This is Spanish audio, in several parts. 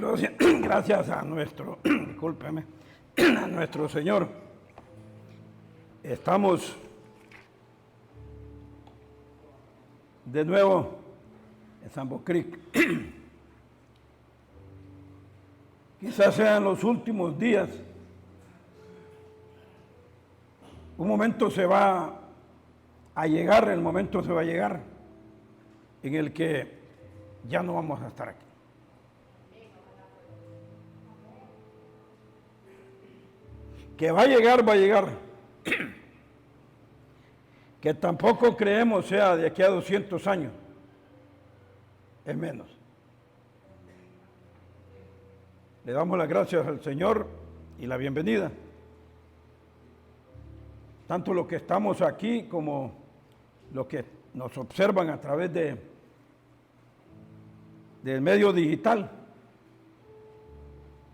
Gracias, gracias a nuestro, discúlpeme, a nuestro Señor. Estamos de nuevo en Sambo Creek. Quizás sean los últimos días. Un momento se va a llegar, el momento se va a llegar en el que ya no vamos a estar aquí. Que va a llegar, va a llegar. Que tampoco creemos sea de aquí a 200 años. Es menos. Le damos las gracias al Señor y la bienvenida. Tanto los que estamos aquí como los que nos observan a través del medio digital.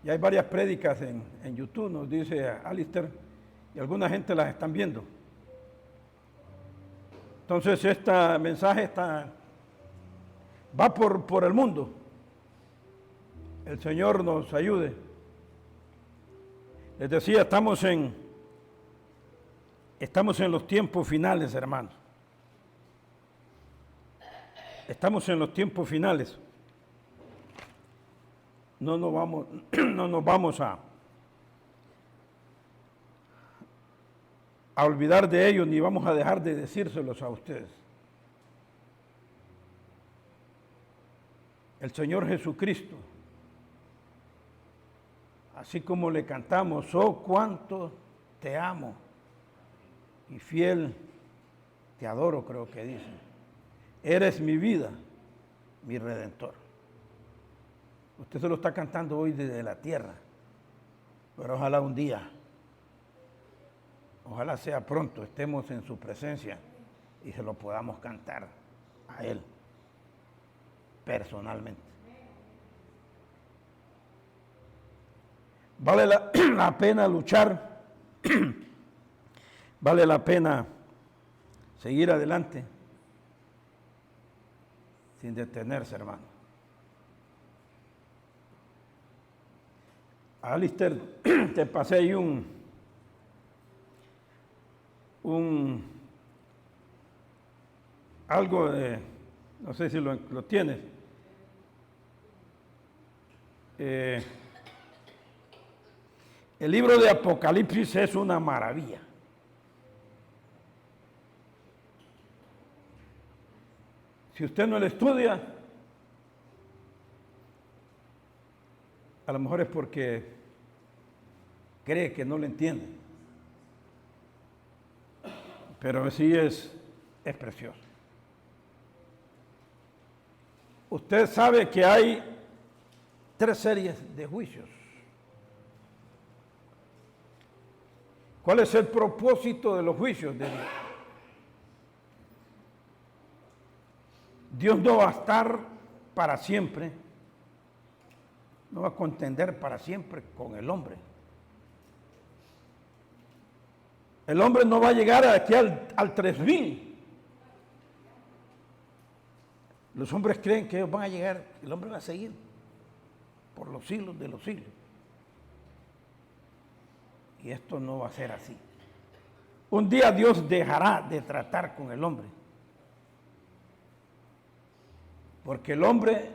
Y hay varias prédicas en YouTube, nos dice Alistair, y alguna gente las están viendo. Entonces este mensaje va por el mundo. El Señor nos ayude. Les decía, estamos en los tiempos finales, hermanos. Estamos en los tiempos finales. No nos vamos a olvidar de ellos, ni vamos a dejar de decírselos a ustedes. El Señor Jesucristo, así como le cantamos, oh cuánto te amo y fiel te adoro, creo que dice. Eres mi vida, mi Redentor. Usted se lo está cantando hoy desde la tierra, pero ojalá un día, ojalá sea pronto, estemos en su presencia y se lo podamos cantar a Él personalmente. Vale la pena luchar, vale la pena seguir adelante sin detenerse, hermano. Alistair, te pasé ahí algo de, no sé si lo tienes. El libro de Apocalipsis es una maravilla. Si usted no lo estudia, a lo mejor es porque cree que no lo entiende. Pero sí es precioso. Usted sabe que hay 3 series de juicios. ¿Cuál es el propósito de los juicios de Dios? Dios no va a estar para siempre, no va a contender para siempre con el hombre. El hombre no va a llegar aquí al 3000. Los hombres creen que ellos van a llegar, el hombre va a seguir por los siglos de los siglos. Y esto no va a ser así. Un día Dios dejará de tratar con el hombre. Porque el hombre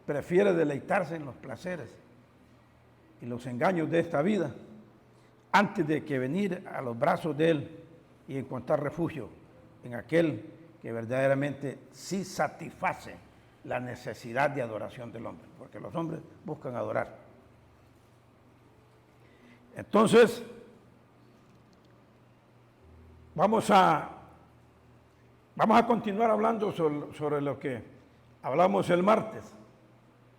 prefiere deleitarse en los placeres y los engaños de esta vida antes de que venir a los brazos de Él y encontrar refugio en aquel que verdaderamente sí satisface la necesidad de adoración del hombre, porque los hombres buscan adorar. Entonces, vamos a continuar hablando sobre lo que hablamos el martes,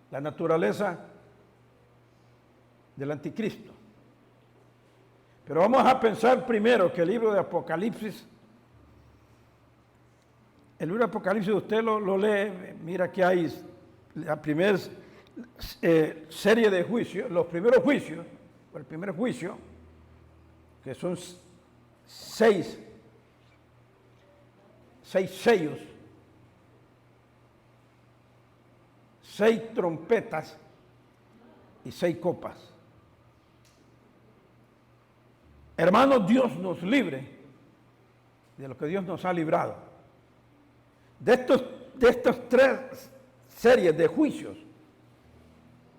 la naturaleza del anticristo. Pero vamos a pensar primero que el libro de Apocalipsis, el libro de Apocalipsis usted lo lee, mira que hay la primera serie de juicios, los primeros juicios, el primer juicio, que son 6 sellos, 6 trompetas y 6 copas. Hermanos, Dios nos libre de lo que Dios nos ha librado. De estos 3 series de juicios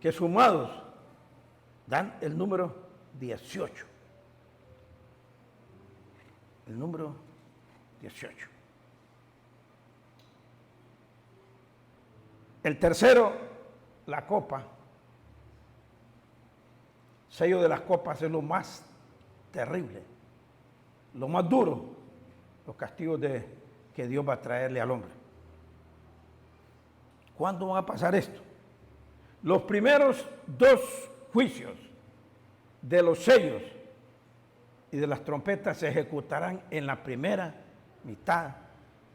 que sumados dan el número 18. El número 18. El tercero, la copa. Sello de las copas es lo más terrible, lo más duro, los castigos que Dios va a traerle al hombre. ¿Cuándo va a pasar esto? Los primeros 2 juicios de los sellos y de las trompetas se ejecutarán en la primera mitad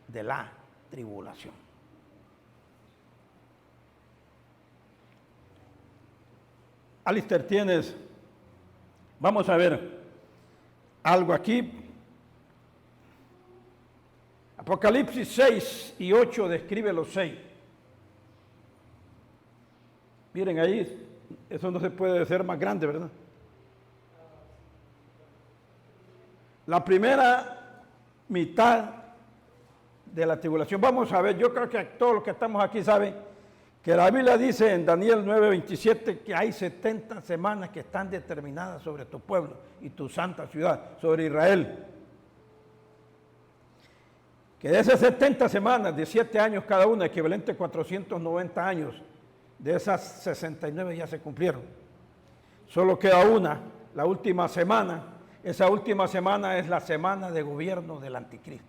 de la tribulación. Alistair, vamos a ver algo aquí. Apocalipsis 6 y 8 describe los 6. Miren ahí, eso no se puede hacer más grande, ¿verdad? La primera mitad de la tribulación. Vamos a ver, yo creo que todos los que estamos aquí saben que la Biblia dice en Daniel 9:27 que hay 70 semanas que están determinadas sobre tu pueblo y tu santa ciudad, sobre Israel. Que de esas 70 semanas, de 7 años cada una, equivalente a 490 años, de esas 69 ya se cumplieron. Solo queda una, la última semana. Esa última semana es la semana de gobierno del anticristo.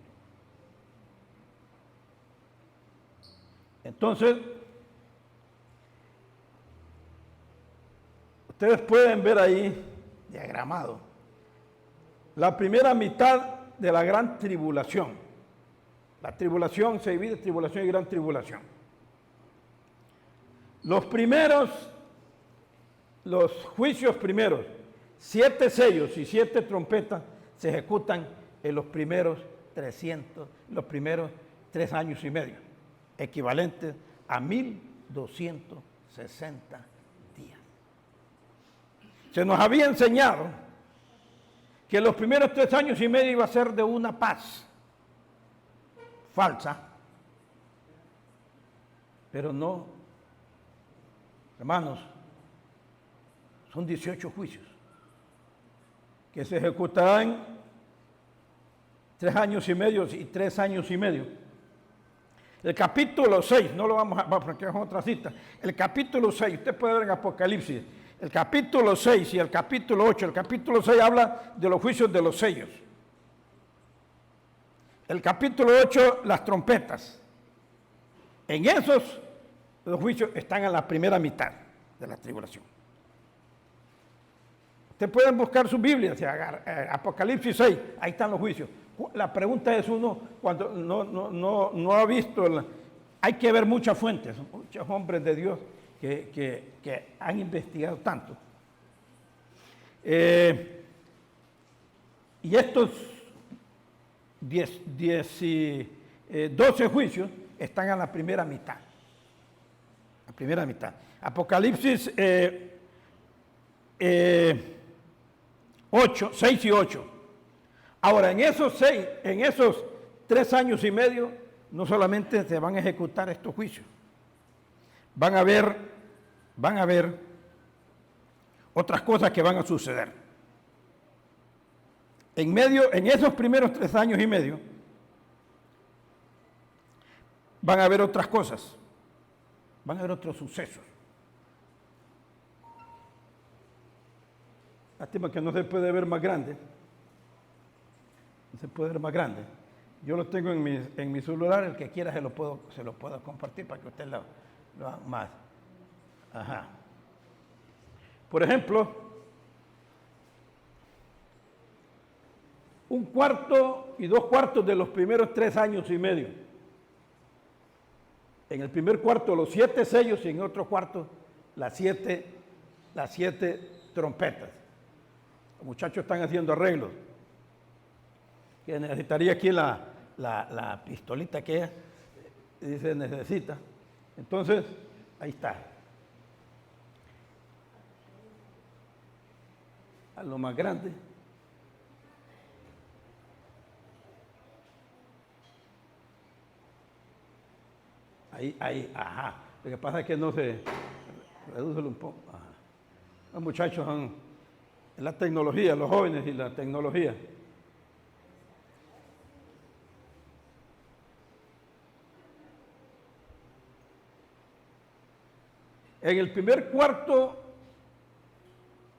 Entonces, ustedes pueden ver ahí, diagramado, la primera mitad de la gran tribulación. La tribulación se divide en tribulación y gran tribulación. Los juicios primeros, 7 sellos y 7 trompetas se ejecutan en los primeros 3 años y medio, equivalentes a 1260 días. Se nos había enseñado que los primeros 3 años y medio iba a ser de una paz falsa, pero no, hermanos, son 18 juicios que se ejecutarán 3 años y medio y 3 años y medio. El capítulo 6, no lo vamos a, porque es otra cita. El capítulo 6, usted puede ver en Apocalipsis, el capítulo 6 y el capítulo 8. El capítulo 6 habla de los juicios de los sellos. El capítulo 8, las trompetas. En esos, los juicios están en la primera mitad de la tribulación. Ustedes pueden buscar su Biblia, Apocalipsis 6, ahí están los juicios. La pregunta es uno, cuando no ha visto, hay que ver muchas fuentes, muchos hombres de Dios que han investigado tanto. Y estos 12 juicios están en la primera mitad. La primera mitad. Apocalipsis 6 y 8. Ahora, en esos 3 años y medio, no solamente se van a ejecutar estos juicios, van a haber otras cosas que van a suceder. En esos primeros 3 años y medio, van a haber otras cosas, van a haber otros sucesos. Lástima que no se puede ver más grande. No se puede ver más grande. Yo lo tengo en mi celular, el que quiera se lo puedo compartir para que usted lo haga más. Ajá. Por ejemplo, 1/4 y 2/4 de los primeros 3 años y medio. En el primer cuarto los 7 sellos y en otro cuarto las 7 trompetas. Los muchachos están haciendo arreglos. Que necesitaría aquí la pistolita que ella dice necesita. Entonces, ahí está. a lo más grande. Ahí, ajá. Lo que pasa es que no se reduce un poco. Ajá. Los muchachos son la tecnología, los jóvenes y la tecnología. En el primer cuarto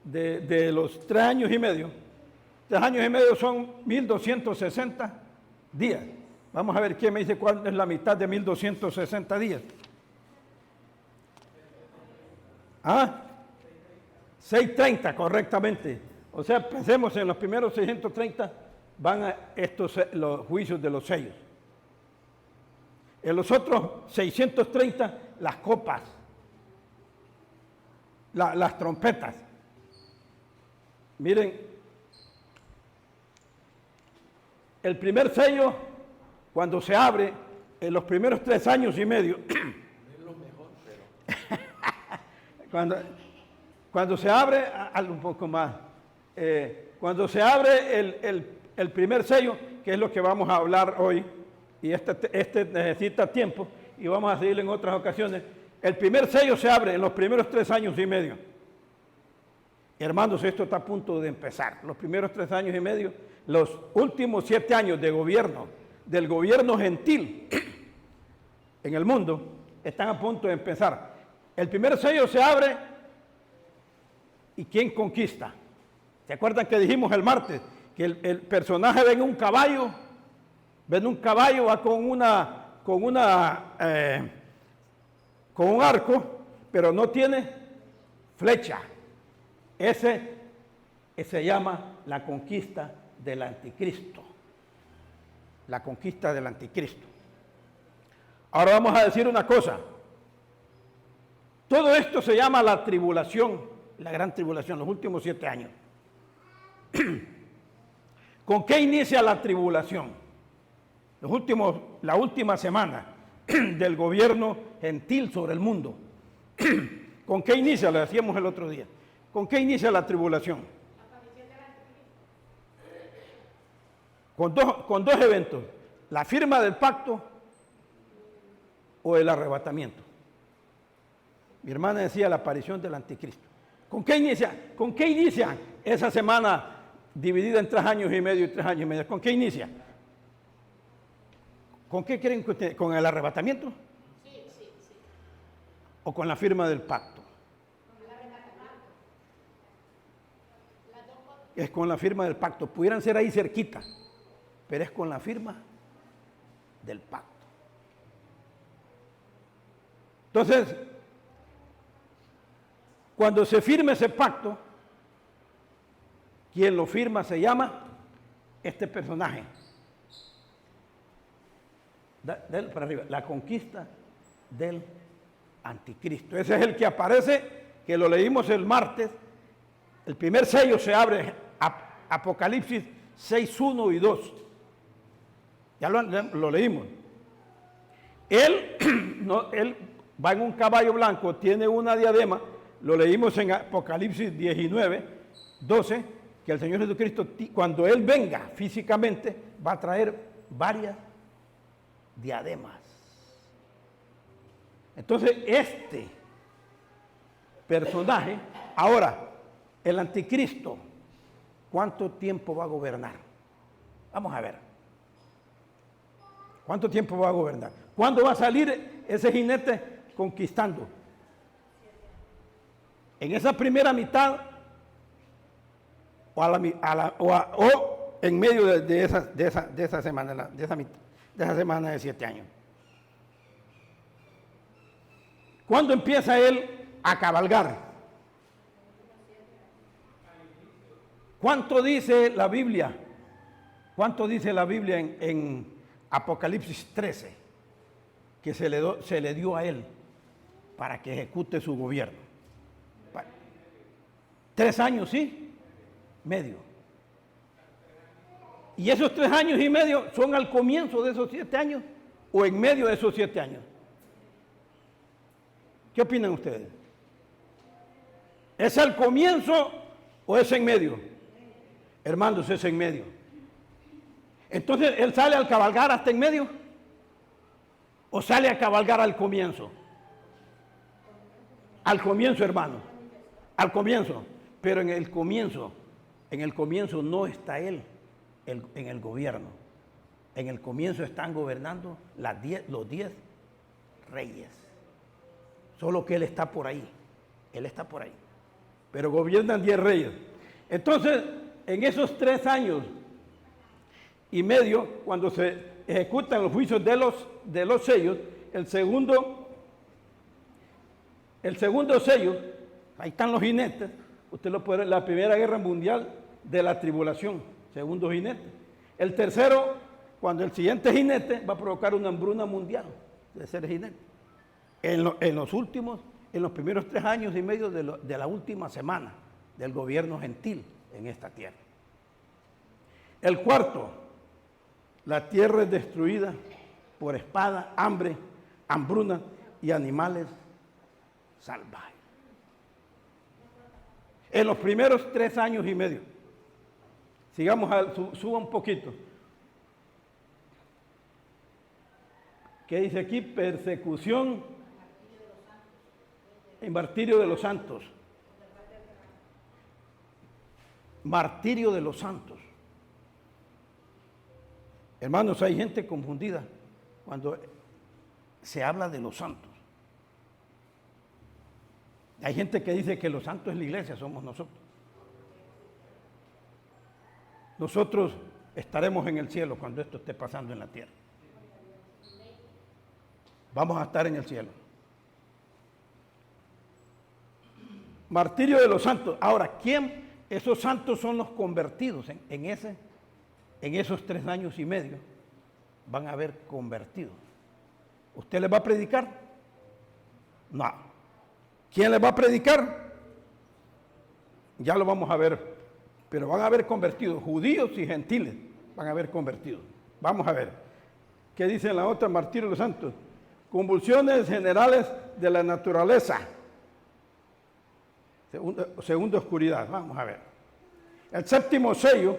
de los 3 años y medio, 3 años y medio son 1260 días. Vamos a ver quién me dice cuál es la mitad de 1260 días. ¿Ah? 630, correctamente. O sea, pensemos en los primeros 630 van a los juicios de los sellos. En los otros 630, las copas, las trompetas. Miren, el primer sello, cuando se abre, en los primeros 3 años y medio, cuando se abre, algo un poco más, cuando se abre el primer sello, que es lo que vamos a hablar hoy, y este necesita tiempo, y vamos a seguir en otras ocasiones. El primer sello se abre en los primeros 3 años y medio. Hermanos, esto está a punto de empezar. Los primeros 3 años y medio, los últimos 7 años de gobierno, del gobierno gentil en el mundo, están a punto de empezar. El primer sello se abre y ¿quién conquista? ¿Se acuerdan que dijimos el martes que el personaje ve un caballo, va con un arco, pero no tiene flecha? Ese se llama la conquista del anticristo. La conquista del anticristo. Ahora vamos a decir una cosa. Todo esto se llama la tribulación, la gran tribulación, los últimos 7 años. ¿Con qué inicia la tribulación? La última semana del gobierno gentil sobre el mundo. ¿Con qué inicia? Lo decíamos el otro día. ¿Con qué inicia la tribulación? Con dos eventos. La firma del pacto o el arrebatamiento. Mi hermana decía la aparición del anticristo. ¿Con qué inicia? ¿Con qué inicia esa semana dividida en 3 años y medio y 3 años y medio? ¿Con qué inicia? ¿Con qué creen que ustedes? ¿Con el arrebatamiento? Sí. ¿O con la firma del pacto? Con el arrebatamiento. Es con la firma del pacto. Pudieran ser ahí cerquita, pero es con la firma del pacto. Entonces, cuando se firme ese pacto, quien lo firma se llama este personaje. Para arriba, la conquista del anticristo. Ese es el que aparece, que lo leímos el martes. El primer sello se abre, Apocalipsis 6, 1 y 2. Ya lo leímos. Él va en un caballo blanco, tiene una diadema. Lo leímos en Apocalipsis 19, 12, que el Señor Jesucristo, cuando Él venga físicamente, va a traer varias diademas. Entonces, este personaje, ahora, el anticristo, ¿cuánto tiempo va a gobernar? Vamos a ver. ¿Cuánto tiempo va a gobernar? ¿Cuándo va a salir ese jinete conquistando? En esa primera mitad o en medio de esa semana, de esa semana de 7 años. ¿Cuándo empieza él a cabalgar? ¿Cuánto dice la Biblia? ¿Cuánto dice la Biblia en Apocalipsis 13? Que se le dio a él para que ejecute su gobierno. 3 años, sí, medio. ¿Y esos 3 años y medio son al comienzo de esos 7 años o en medio de esos 7 años? ¿Qué opinan ustedes? ¿Es al comienzo o es en medio? Hermanos, es en medio. Entonces, ¿él sale al cabalgar hasta en medio? ¿O sale a cabalgar al comienzo? Al comienzo, hermano. Al comienzo. Pero en el comienzo no está él en el gobierno. En el comienzo están gobernando los 10 reyes. Solo que él está por ahí. Él está por ahí. Pero gobiernan 10 reyes. Entonces, en esos 3 años y medio, cuando se ejecutan los juicios de los sellos, el segundo sello, ahí están los jinetes, usted lo puede ver, la Primera Guerra Mundial de la Tribulación, segundo jinete. El tercero, cuando el siguiente jinete va a provocar una hambruna mundial de ser jinete. En los primeros 3 años y medio de la última semana del gobierno gentil en esta tierra. El cuarto, la tierra es destruida por espada, hambre, hambruna y animales salvajes. En los primeros 3 años y medio. Sigamos, suba un poquito. ¿Qué dice aquí? Persecución y martirio de los santos. Martirio de los santos. Hermanos, hay gente confundida cuando se habla de los santos. Hay gente que dice que los santos es la iglesia, somos nosotros. Nosotros estaremos en el cielo cuando esto esté pasando en la tierra. Vamos a estar en el cielo. Martirio de los santos. Ahora, ¿quién? Esos santos son los convertidos en esos 3 años y medio. Van a haber convertidos. ¿Usted les va a predicar? No. ¿Quién les va a predicar? Ya lo vamos a ver. Pero van a haber convertidos, judíos y gentiles. Van a haber convertidos. Vamos a ver. ¿Qué dice en la otra? Martirio de los santos. Convulsiones generales de la naturaleza. Segunda oscuridad. Vamos a ver. El séptimo sello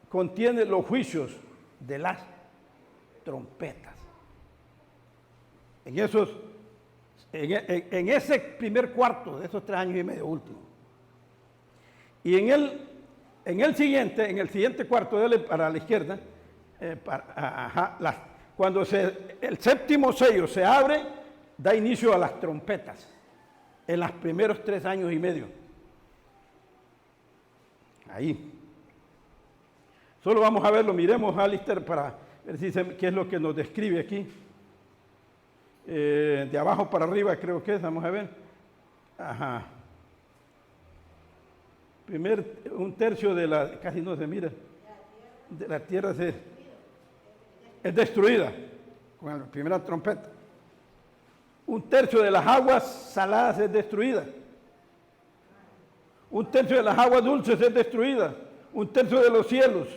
contiene los juicios de las trompetas. En ese primer cuarto de esos 3 años y medio últimos. Y en el siguiente cuarto, dele para la izquierda, cuando el séptimo sello se abre, da inicio a las trompetas. En los primeros 3 años y medio. Ahí. Solo vamos a verlo, miremos a Alistair para ver qué es lo que nos describe aquí. De abajo para arriba creo que es, vamos a ver. Ajá. Un tercio de la, casi no se mira, de la tierra es destruida con la primera trompeta. Un tercio de las aguas saladas es destruida. Un tercio de las aguas dulces es destruida. Un tercio de los cielos.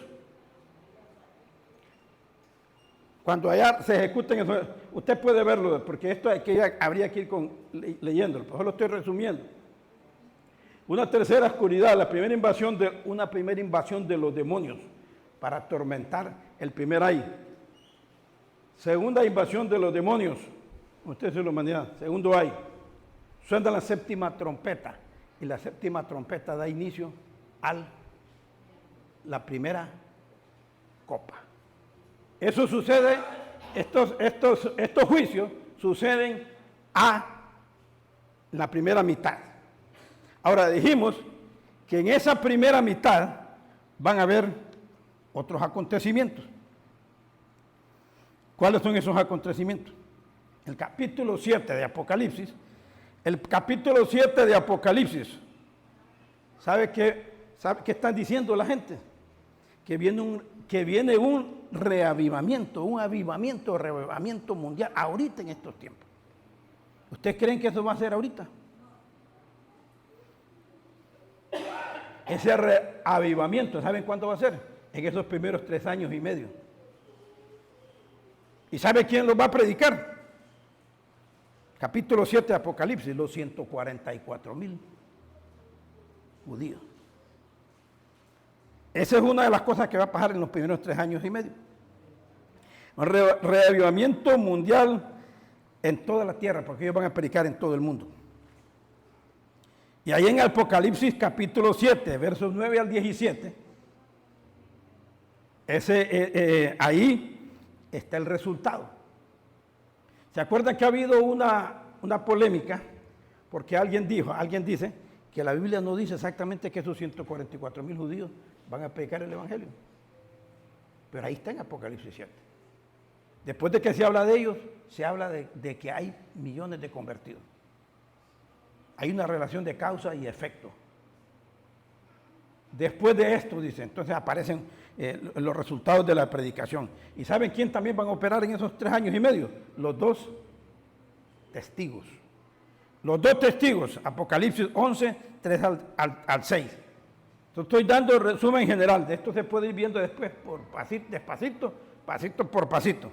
Cuando allá se ejecuten eso, usted puede verlo, porque esto habría que ir leyéndolo, por eso lo estoy resumiendo. Una tercera oscuridad, una primera invasión de los demonios para atormentar el primer aire. Segunda invasión de los demonios. Usted se lo mañana. Segundo hay. Suena la séptima trompeta. Y la séptima trompeta da inicio a la primera copa. Eso sucede, estos juicios suceden a la primera mitad. Ahora dijimos que en esa primera mitad van a haber otros acontecimientos. ¿Cuáles son esos acontecimientos? El capítulo 7 de Apocalipsis. El capítulo 7 de Apocalipsis. ¿Sabe qué están diciendo la gente? Que viene un reavivamiento, reavivamiento mundial ahorita en estos tiempos. ¿Ustedes creen que eso va a ser ahorita? Ese reavivamiento, ¿saben cuándo va a ser? En esos primeros 3 años y medio. ¿Y sabe quién los va a predicar? Capítulo 7 de Apocalipsis, los 144,000 judíos. Esa es una de las cosas que va a pasar en los primeros 3 años y medio. Un reavivamiento mundial en toda la tierra, porque ellos van a predicar en todo el mundo. Y ahí en Apocalipsis capítulo 7, versos 9 al 17, ahí está el resultado. ¿Se acuerdan que ha habido una polémica? Porque alguien dice que la Biblia no dice exactamente que esos 144,000 judíos van a predicar el Evangelio. Pero ahí está en Apocalipsis 7. Después de que se habla de ellos, se habla de que hay millones de convertidos. Hay una relación de causa y efecto. Después de esto, dice, entonces aparecen los resultados de la predicación. ¿Y saben quién también van a operar en esos 3 años y medio? Los 2 testigos. Los 2 testigos, Apocalipsis 11, 3 al 6. Entonces, estoy dando el resumen general. De esto se puede ir viendo después, despacito, pasito por pasito.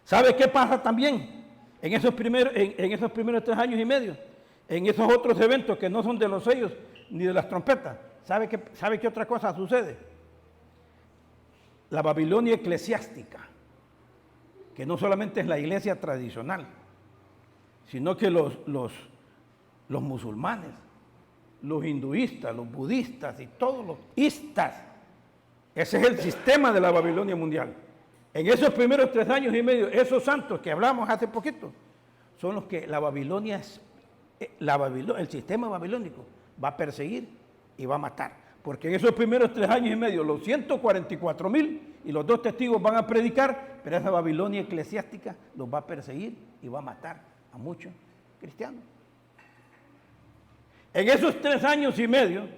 ¿Sabe qué pasa también en esos primeros 3 años y medio? En esos otros eventos que no son de los sellos ni de las trompetas. ¿Sabe qué otra cosa sucede? La Babilonia eclesiástica, que no solamente es la iglesia tradicional, sino que los musulmanes, los hinduistas, los budistas y todos los istas, ese es el sistema de la Babilonia mundial. En esos primeros 3 años y medio, esos santos que hablamos hace poquito, son los que el sistema babilónico va a perseguir y va a matar. Porque en esos primeros 3 años y medio, los 144,000 y los 2 testigos van a predicar, pero esa Babilonia eclesiástica los va a perseguir y va a matar a muchos cristianos. En esos 3 años y medio,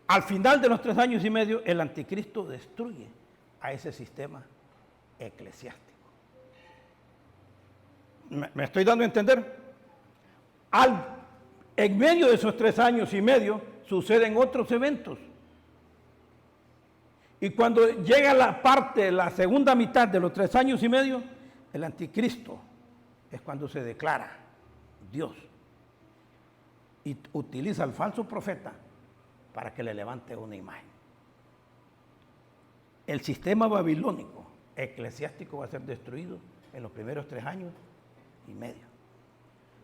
al final de los 3 años y medio, el anticristo destruye a ese sistema eclesiástico. ¿Me estoy dando a entender? En medio de esos 3 años y medio suceden otros eventos. Y cuando llega la segunda mitad de los 3 años y medio, el anticristo es cuando se declara Dios y utiliza al falso profeta para que le levante una imagen. El sistema babilónico eclesiástico va a ser destruido en los primeros 3 años y medio.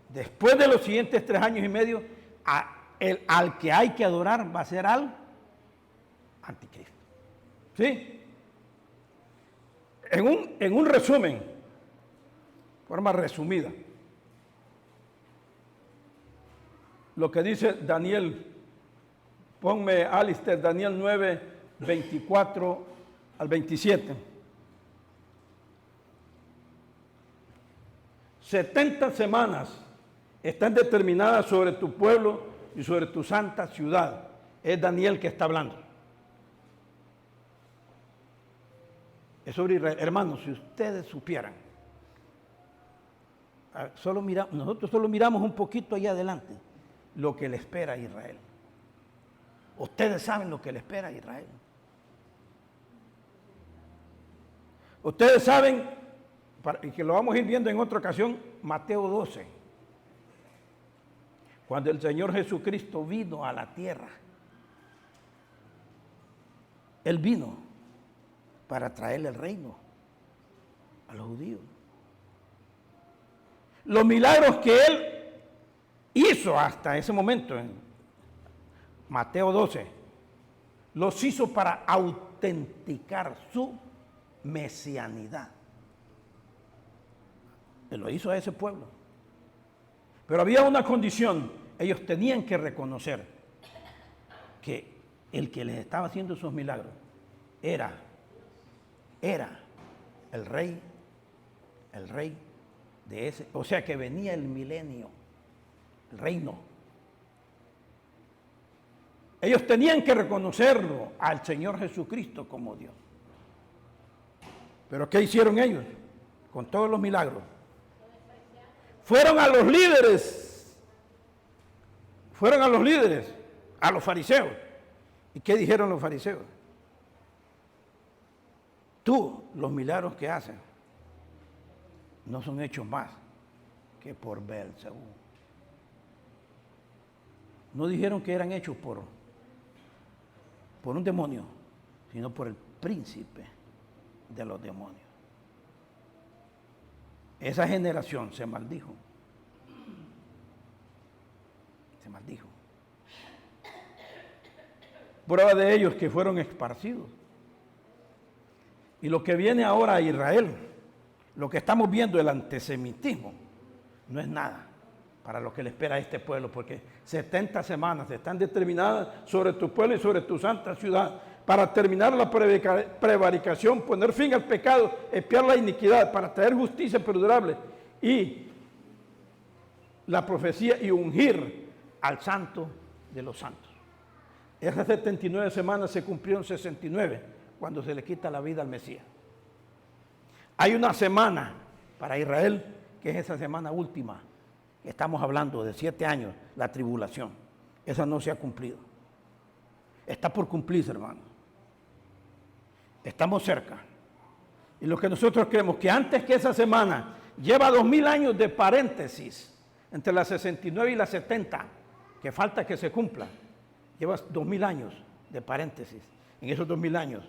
Después de los siguientes 3 años y medio, al que hay que adorar va a ser al anticristo. ¿Sí? En un resumen, forma resumida, lo que dice Daniel, ponme Alistair, Daniel 9, 24 al 27. 70 semanas están determinadas sobre tu pueblo y sobre tu santa ciudad. Es Daniel que está hablando. Es sobre Israel. Hermanos, si ustedes supieran, nosotros solo miramos un poquito allá adelante lo que le espera a Israel. Ustedes saben lo que le espera a Israel. Ustedes saben, y que lo vamos a ir viendo en otra ocasión, Mateo 12. Cuando el Señor Jesucristo vino a la tierra, Él vino para traerle el reino a los judíos. Los milagros que Él hizo hasta ese momento, en Mateo 12, los hizo para autenticar su mesianidad. Él lo hizo a ese pueblo. Pero había una condición: ellos tenían que reconocer que el que les estaba haciendo esos milagros era el rey de ese, o sea que venía el milenio, el reino. Ellos tenían que reconocerlo al Señor Jesucristo como Dios. ¿Pero qué hicieron ellos con todos los milagros? Fueron a los líderes, a los fariseos. ¿Y qué dijeron los fariseos? Los milagros que hacen no son hechos más que por Beelzebú. No dijeron que eran hechos por un demonio, sino por el príncipe de los demonios. Esa generación se maldijo. Se maldijo. Prueba de ellos que fueron esparcidos. Y lo que viene ahora a Israel, lo que estamos viendo, el antisemitismo, no es nada para lo que le espera a este pueblo, porque 70 semanas están determinadas sobre tu pueblo y sobre tu santa ciudad, para terminar la prevaricación, poner fin al pecado, expiar la iniquidad, para traer justicia perdurable y la profecía y ungir al santo de los santos. Esas 79 semanas se cumplieron 69 cuando se le quita la vida al Mesías. Hay una semana para Israel que es esa semana última. Estamos hablando de 7 años, la tribulación. Esa no se ha cumplido. Está por cumplirse, hermano. Estamos cerca. Y lo que nosotros creemos que antes que esa semana lleva 2000 años de paréntesis entre las 69 y las 70, que falta que se cumpla. Lleva 2000 años de paréntesis. En esos 2000 años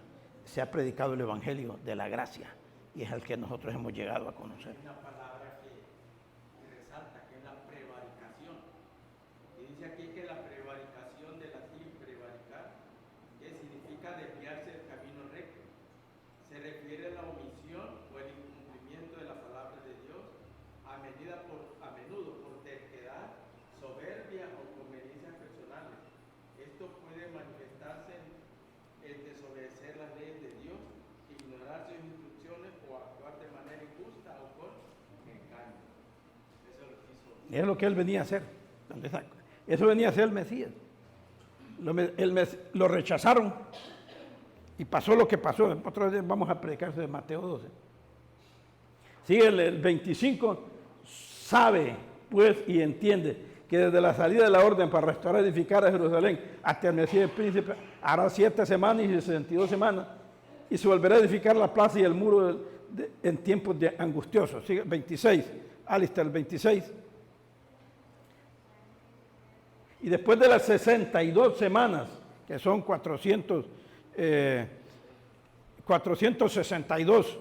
se ha predicado el evangelio de la gracia y es el que nosotros hemos llegado a conocer. Una palabra que resalta, que es la prevaricación. Y dice aquí que la prevaricación de latín prevaricar, que significa desviarse del camino recto. Se refiere a la omisión o el incumplimiento de la palabra de Dios a menudo por terquedad, soberbia o conveniencias personales. Esto puede manifestarse en desobedecer las leyes de Dios, ignorar sus instrucciones o actuar de manera injusta o con engaño. Eso lo quiso. Es lo que él venía a hacer. Eso venía a hacer el Mesías. Lo rechazaron y pasó lo que pasó. Otra vez vamos a predicar de Mateo 12. Sigue el 25, sabe pues y entiende que desde la salida de la orden para restaurar y edificar a Jerusalén hasta el Mesías el príncipe hará 7 semanas y 62 semanas y se volverá a edificar la plaza y el muro en tiempos de angustiosos. Sigue 26, Alistair, el 26. Y después de las 62 semanas, que son 462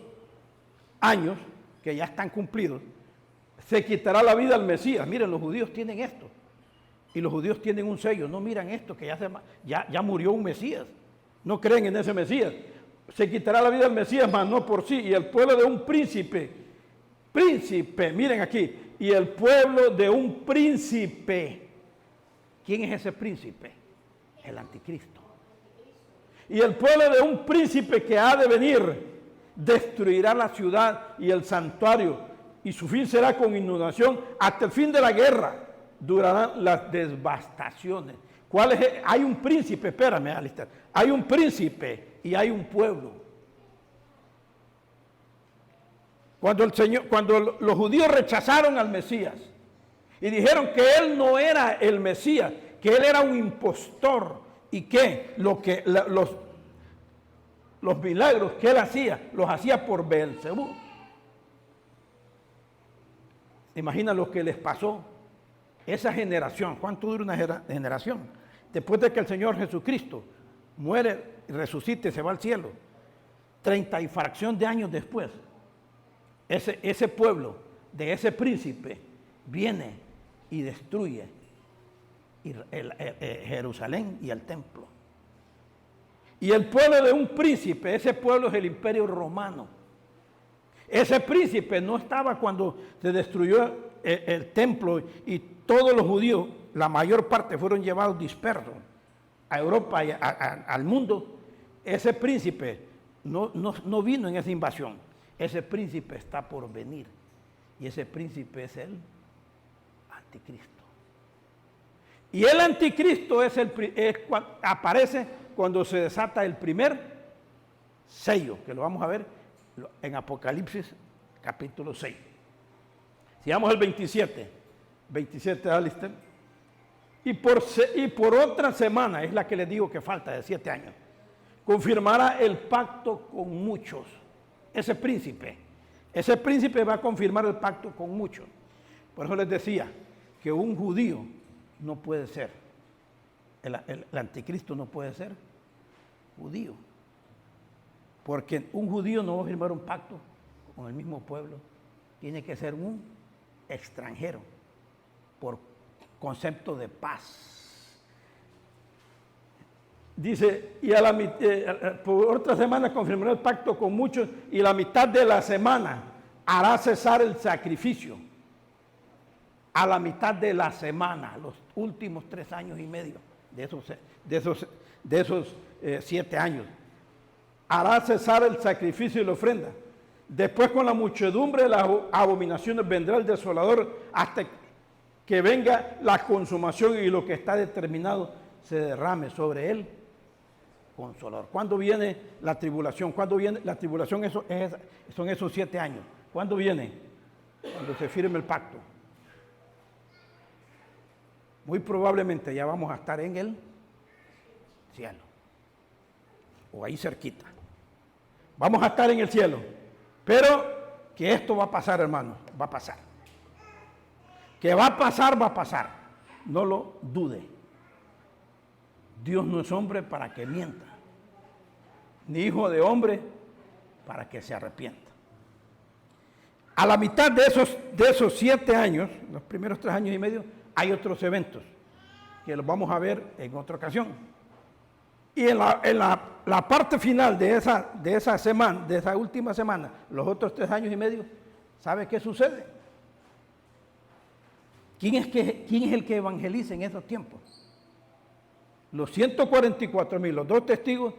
años, que ya están cumplidos, se quitará la vida al Mesías. Miren, los judíos tienen esto. Y los judíos tienen un sello. No miran esto, que ya murió un Mesías. No creen en ese Mesías. Se quitará la vida al Mesías, mas no por sí. Y el pueblo de un príncipe. Príncipe, miren aquí. Y el pueblo de un príncipe. ¿Quién es ese príncipe? El anticristo. Y el pueblo de un príncipe que ha de venir destruirá la ciudad y el santuario, y su fin será con inundación hasta el fin de la guerra. Durarán las devastaciones. ¿Cuál es? Hay un príncipe, espérame, Alistair. Hay un príncipe y hay un pueblo. Cuando los judíos rechazaron al Mesías y dijeron que él no era el Mesías, que él era un impostor y que los milagros que él hacía, los hacía por Beelzebú. Imagina lo que les pasó. Esa generación, ¿cuánto dura una generación? Después de que el Señor Jesucristo muere, resucita y se va al cielo, 30 y fracción de años después, ese pueblo de ese príncipe viene y destruye Jerusalén y el templo. Y el pueblo de un príncipe, ese pueblo es el Imperio Romano. Ese príncipe no estaba cuando se destruyó el templo y todos los judíos, la mayor parte fueron llevados dispersos a Europa y al mundo. Ese príncipe no vino en esa invasión. Ese príncipe está por venir. Y ese príncipe es el anticristo. Y el anticristo aparece cuando se desata el primer sello, que lo vamos a ver en Apocalipsis capítulo 6. Sigamos al 27, Alistair. Y por otra semana, es la que les digo que falta, de 7 años, confirmará el pacto con muchos. Ese príncipe va a confirmar el pacto con muchos. Por eso les decía que un judío no puede ser, el anticristo no puede ser judío. Porque un judío no va a firmar un pacto con el mismo pueblo. Tiene que ser un extranjero, por concepto de paz. Dice, y por otra semana confirmará el pacto con muchos, y la mitad de la semana hará cesar el sacrificio. A la mitad de la semana, los últimos 3 años y medio de esos 7 años, hará cesar el sacrificio y la ofrenda. Después, con la muchedumbre de las abominaciones vendrá el desolador, hasta que venga la consumación y lo que está determinado se derrame sobre él consolador. ¿Cuándo viene la tribulación? ¿Cuándo viene la tribulación? Son esos 7 años. ¿Cuándo viene? Cuando se firme el pacto. Muy probablemente ya vamos a estar en el cielo, o ahí cerquita. Vamos a estar en el cielo, pero que esto va a pasar, hermanos, va a pasar. Que va a pasar, va a pasar. No lo dude. Dios no es hombre para que mienta, ni hijo de hombre para que se arrepienta. A la mitad de esos 7 años, los primeros 3 años y medio, hay otros eventos que los vamos a ver en otra ocasión. Y en la parte final de esa semana, de esa última semana, los otros 3 años y medio, ¿sabe qué sucede? ¿Quién es el que evangeliza en esos tiempos? Los 144,000, los 2 testigos,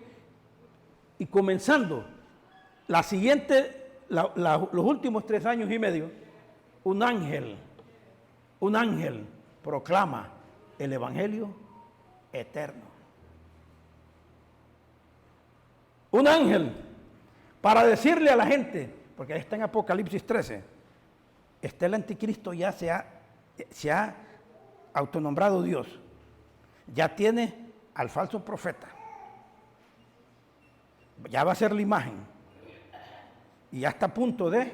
y comenzando los últimos 3 años y medio, un ángel proclama el evangelio eterno. Un ángel, para decirle a la gente, porque está en Apocalipsis 13, está el anticristo, ya se ha autonombrado Dios, ya tiene al falso profeta, ya va a ser la imagen, y ya está a punto de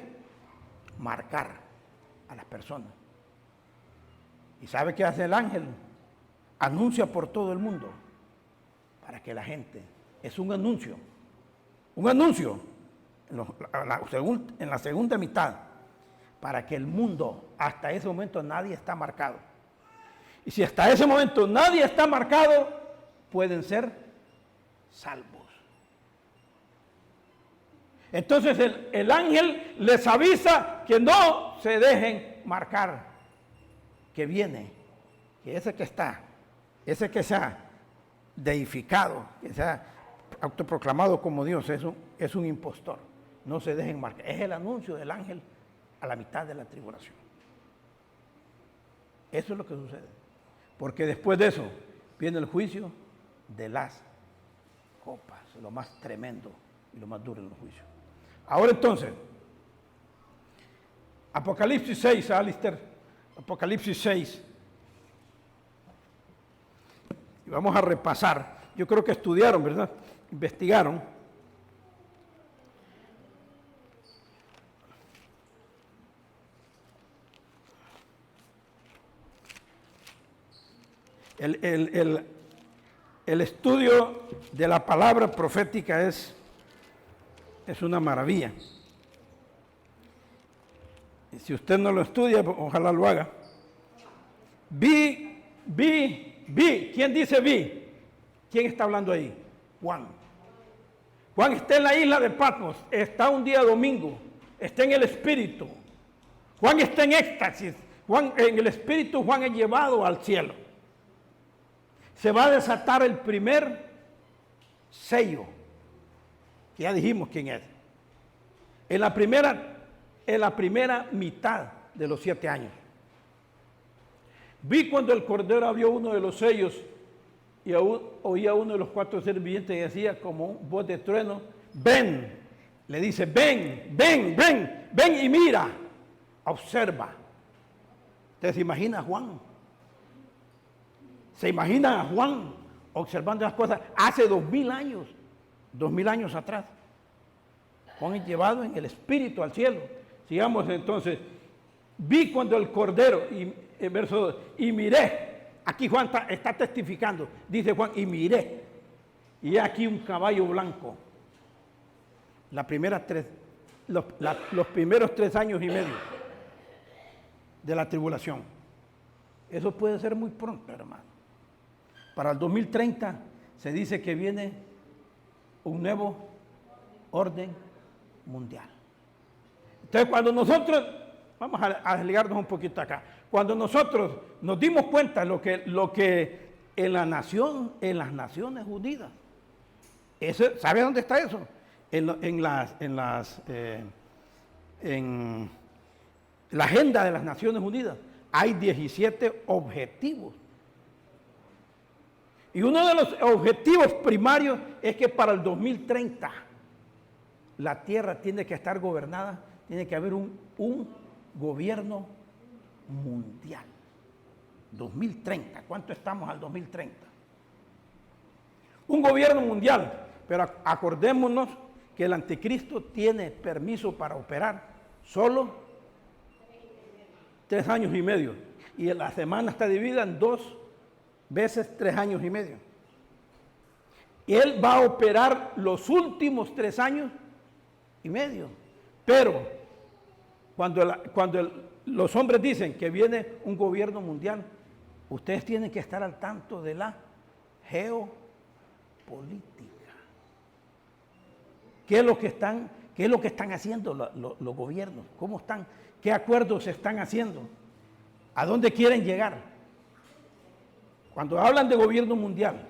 marcar a las personas. ¿Y sabe qué hace el ángel? Anuncia por todo el mundo, para que la gente, es un anuncio en la segunda mitad, para que el mundo, hasta ese momento nadie está marcado. Y si hasta ese momento nadie está marcado, pueden ser salvos. Entonces el ángel les avisa que no se dejen marcar, que viene, que ese que se ha deificado, que se ha autoproclamado como Dios, es un impostor. No se dejen marcar. Es el anuncio del ángel a la mitad de la tribulación. Eso es lo que sucede. Porque después de eso viene el juicio de las copas, lo más tremendo y lo más duro de los juicios. Ahora entonces, Apocalipsis 6, Alistair, Apocalipsis 6. Y vamos a repasar. Yo creo que estudiaron, ¿verdad? Investigaron. El estudio de la palabra profética es una maravilla. Y si usted no lo estudia, ojalá lo haga. Vi. ¿Quién dice vi? ¿Quién está hablando ahí? Juan. Juan está en la isla de Patmos, está un día domingo, está en el Espíritu. Juan está en éxtasis. En el Espíritu Juan es llevado al cielo. Se va a desatar el primer sello, que ya dijimos quién es. En la primera mitad de los 7 años. Vi cuando el Cordero abrió uno de los sellos y oía uno de los 4 seres vivientes y decía como voz de trueno, ven, le dice, ven y mira, observa. ¿Usted se imagina a Juan? ¿Se imagina a Juan observando las cosas hace 2000 años atrás? Juan es llevado en el Espíritu al cielo. Sigamos entonces. Vi cuando el Cordero, verso 2, y miré. Aquí Juan está testificando. Dice Juan, y miré. y aquí un caballo blanco. Los primeros 3 años y medio de la tribulación. Eso puede ser muy pronto, hermano. Para el 2030 se dice que viene un nuevo orden mundial. Entonces, cuando nosotros, vamos a desligarnos un poquito acá, cuando nosotros nos dimos cuenta lo que en las Naciones Unidas, ¿sabe dónde está eso? En la agenda de las Naciones Unidas hay 17 objetivos. Y uno de los objetivos primarios es que para el 2030 la tierra tiene que estar gobernada, tiene que haber un gobierno mundial. 2030, ¿cuánto estamos al 2030? Un gobierno mundial, pero acordémonos que el anticristo tiene permiso para operar solo 3 años y medio. Y la semana está dividida en 2 veces 3 años y medio. Y él va a operar los últimos 3 años y medio. Pero cuando los hombres dicen que viene un gobierno mundial, ustedes tienen que estar al tanto de la geopolítica. ¿Qué es lo que están haciendo los gobiernos? ¿Cómo están? ¿Qué acuerdos se están haciendo? ¿A dónde quieren llegar? Cuando hablan de gobierno mundial,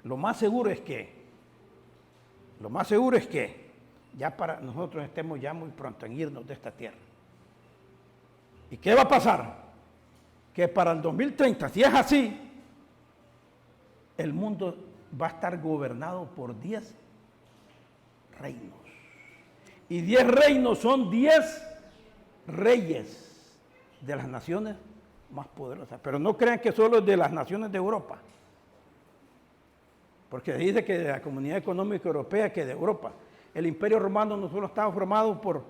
lo más seguro es que ya para nosotros estemos ya muy pronto en irnos de esta tierra. ¿Y qué va a pasar? Que para el 2030, si es así, el mundo va a estar gobernado por 10 reinos. Y 10 reinos son 10 reyes de las naciones más poderosas. Pero no crean que solo es de las naciones de Europa. Porque dice que de la Comunidad Económica Europea, que de Europa. El Imperio Romano no solo estaba formado por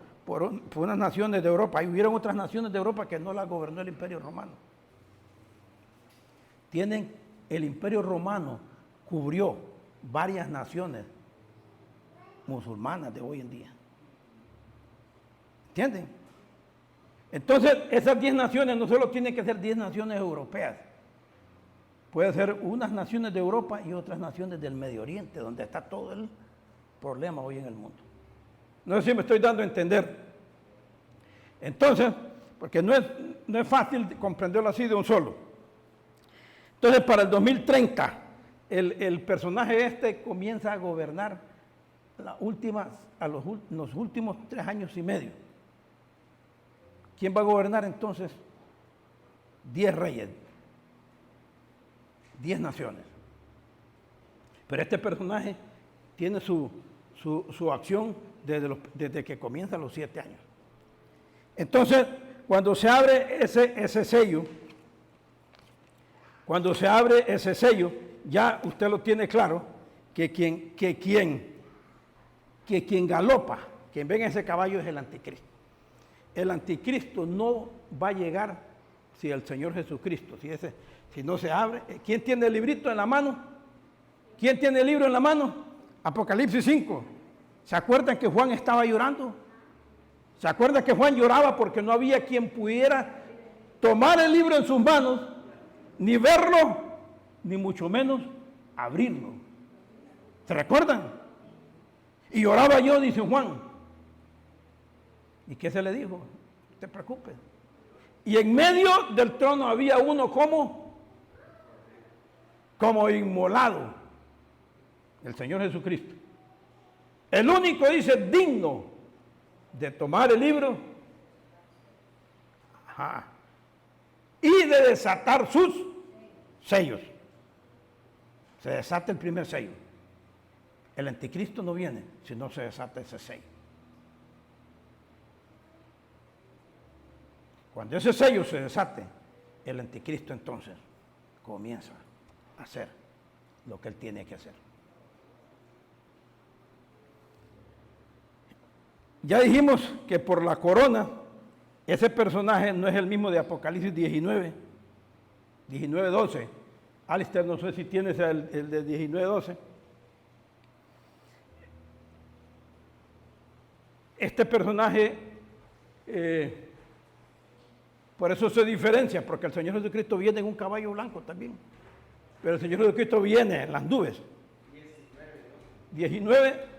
unas naciones de Europa. Hay hubieron otras naciones de Europa que no las gobernó el Imperio Romano. El Imperio Romano cubrió varias naciones musulmanas de hoy en día. ¿Entienden? Entonces, esas 10 naciones no solo tienen que ser 10 naciones europeas. Puede ser unas naciones de Europa y otras naciones del Medio Oriente, donde está todo el problema hoy en el mundo. No sé si me estoy dando a entender. Entonces, porque no es fácil comprenderlo así de un solo. Entonces, para el 2030, el personaje comienza a gobernar los últimos 3 años y medio. ¿Quién va a gobernar entonces? 10 reyes, 10 naciones. Pero este personaje tiene su acción desde que comienza los 7 años. Entonces, cuando se abre ese sello, ya usted lo tiene claro, que quien galopa, quien venga ese caballo es el anticristo. El anticristo no va a llegar si el Señor Jesucristo, si no se abre. ¿Quién tiene el librito en la mano? ¿Quién tiene el libro en la mano? Apocalipsis 5. ¿Se acuerdan que Juan estaba llorando? ¿Se acuerdan que Juan lloraba porque no había quien pudiera tomar el libro en sus manos, ni verlo, ni mucho menos abrirlo? ¿Se recuerdan? Y lloraba yo, dice Juan. ¿Y qué se le dijo? No te preocupes. Y en medio del trono había uno como inmolado, el Señor Jesucristo. El único, dice, digno de tomar el libro y de desatar sus sellos. Se desata el primer sello. El anticristo no viene si no se desata ese sello. Cuando ese sello se desate, el anticristo entonces comienza a hacer lo que él tiene que hacer. Ya dijimos que por la corona, ese personaje no es el mismo de Apocalipsis 19:12. Alistair, no sé si tienes el de 19:12. este personaje, por eso se diferencia, porque el Señor Jesucristo viene en un caballo blanco también. Pero el Señor Jesucristo viene en las nubes. 19.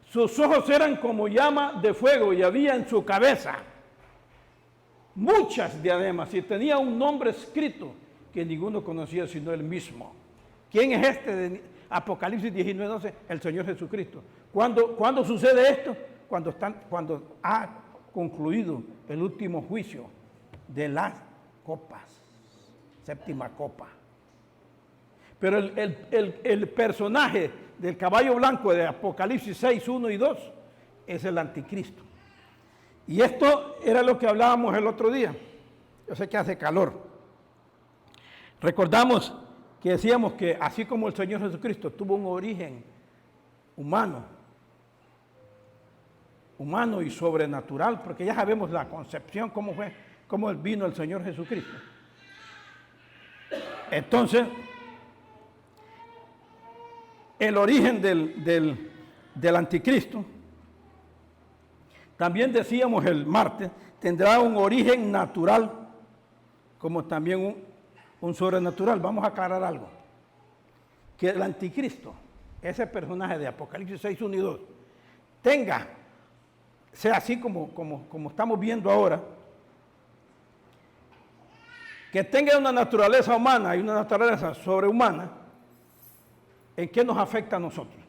Sus ojos eran como llama de fuego y había en su cabeza muchas diademas y tenía un nombre escrito que ninguno conocía sino él mismo. ¿Quién es este de Apocalipsis 19:12? El Señor Jesucristo. ¿Cuándo sucede esto? Cuando ha concluido el último juicio de las copas, séptima copa. Pero el personaje del caballo blanco de Apocalipsis 6:1 y 2 es el anticristo. Y esto era lo que hablábamos el otro día. Yo sé que hace calor. Recordamos que decíamos que así como el Señor Jesucristo tuvo un origen humano y sobrenatural, porque ya sabemos la concepción, cómo vino el Señor Jesucristo. Entonces, el origen del anticristo, también decíamos el martes, tendrá un origen natural, como también un sobrenatural. Vamos a aclarar algo. Que el anticristo, ese personaje de Apocalipsis 6:1 y 2, sea así como estamos viendo ahora, que tenga una naturaleza humana y una naturaleza sobrehumana, ¿en qué nos afecta a nosotros?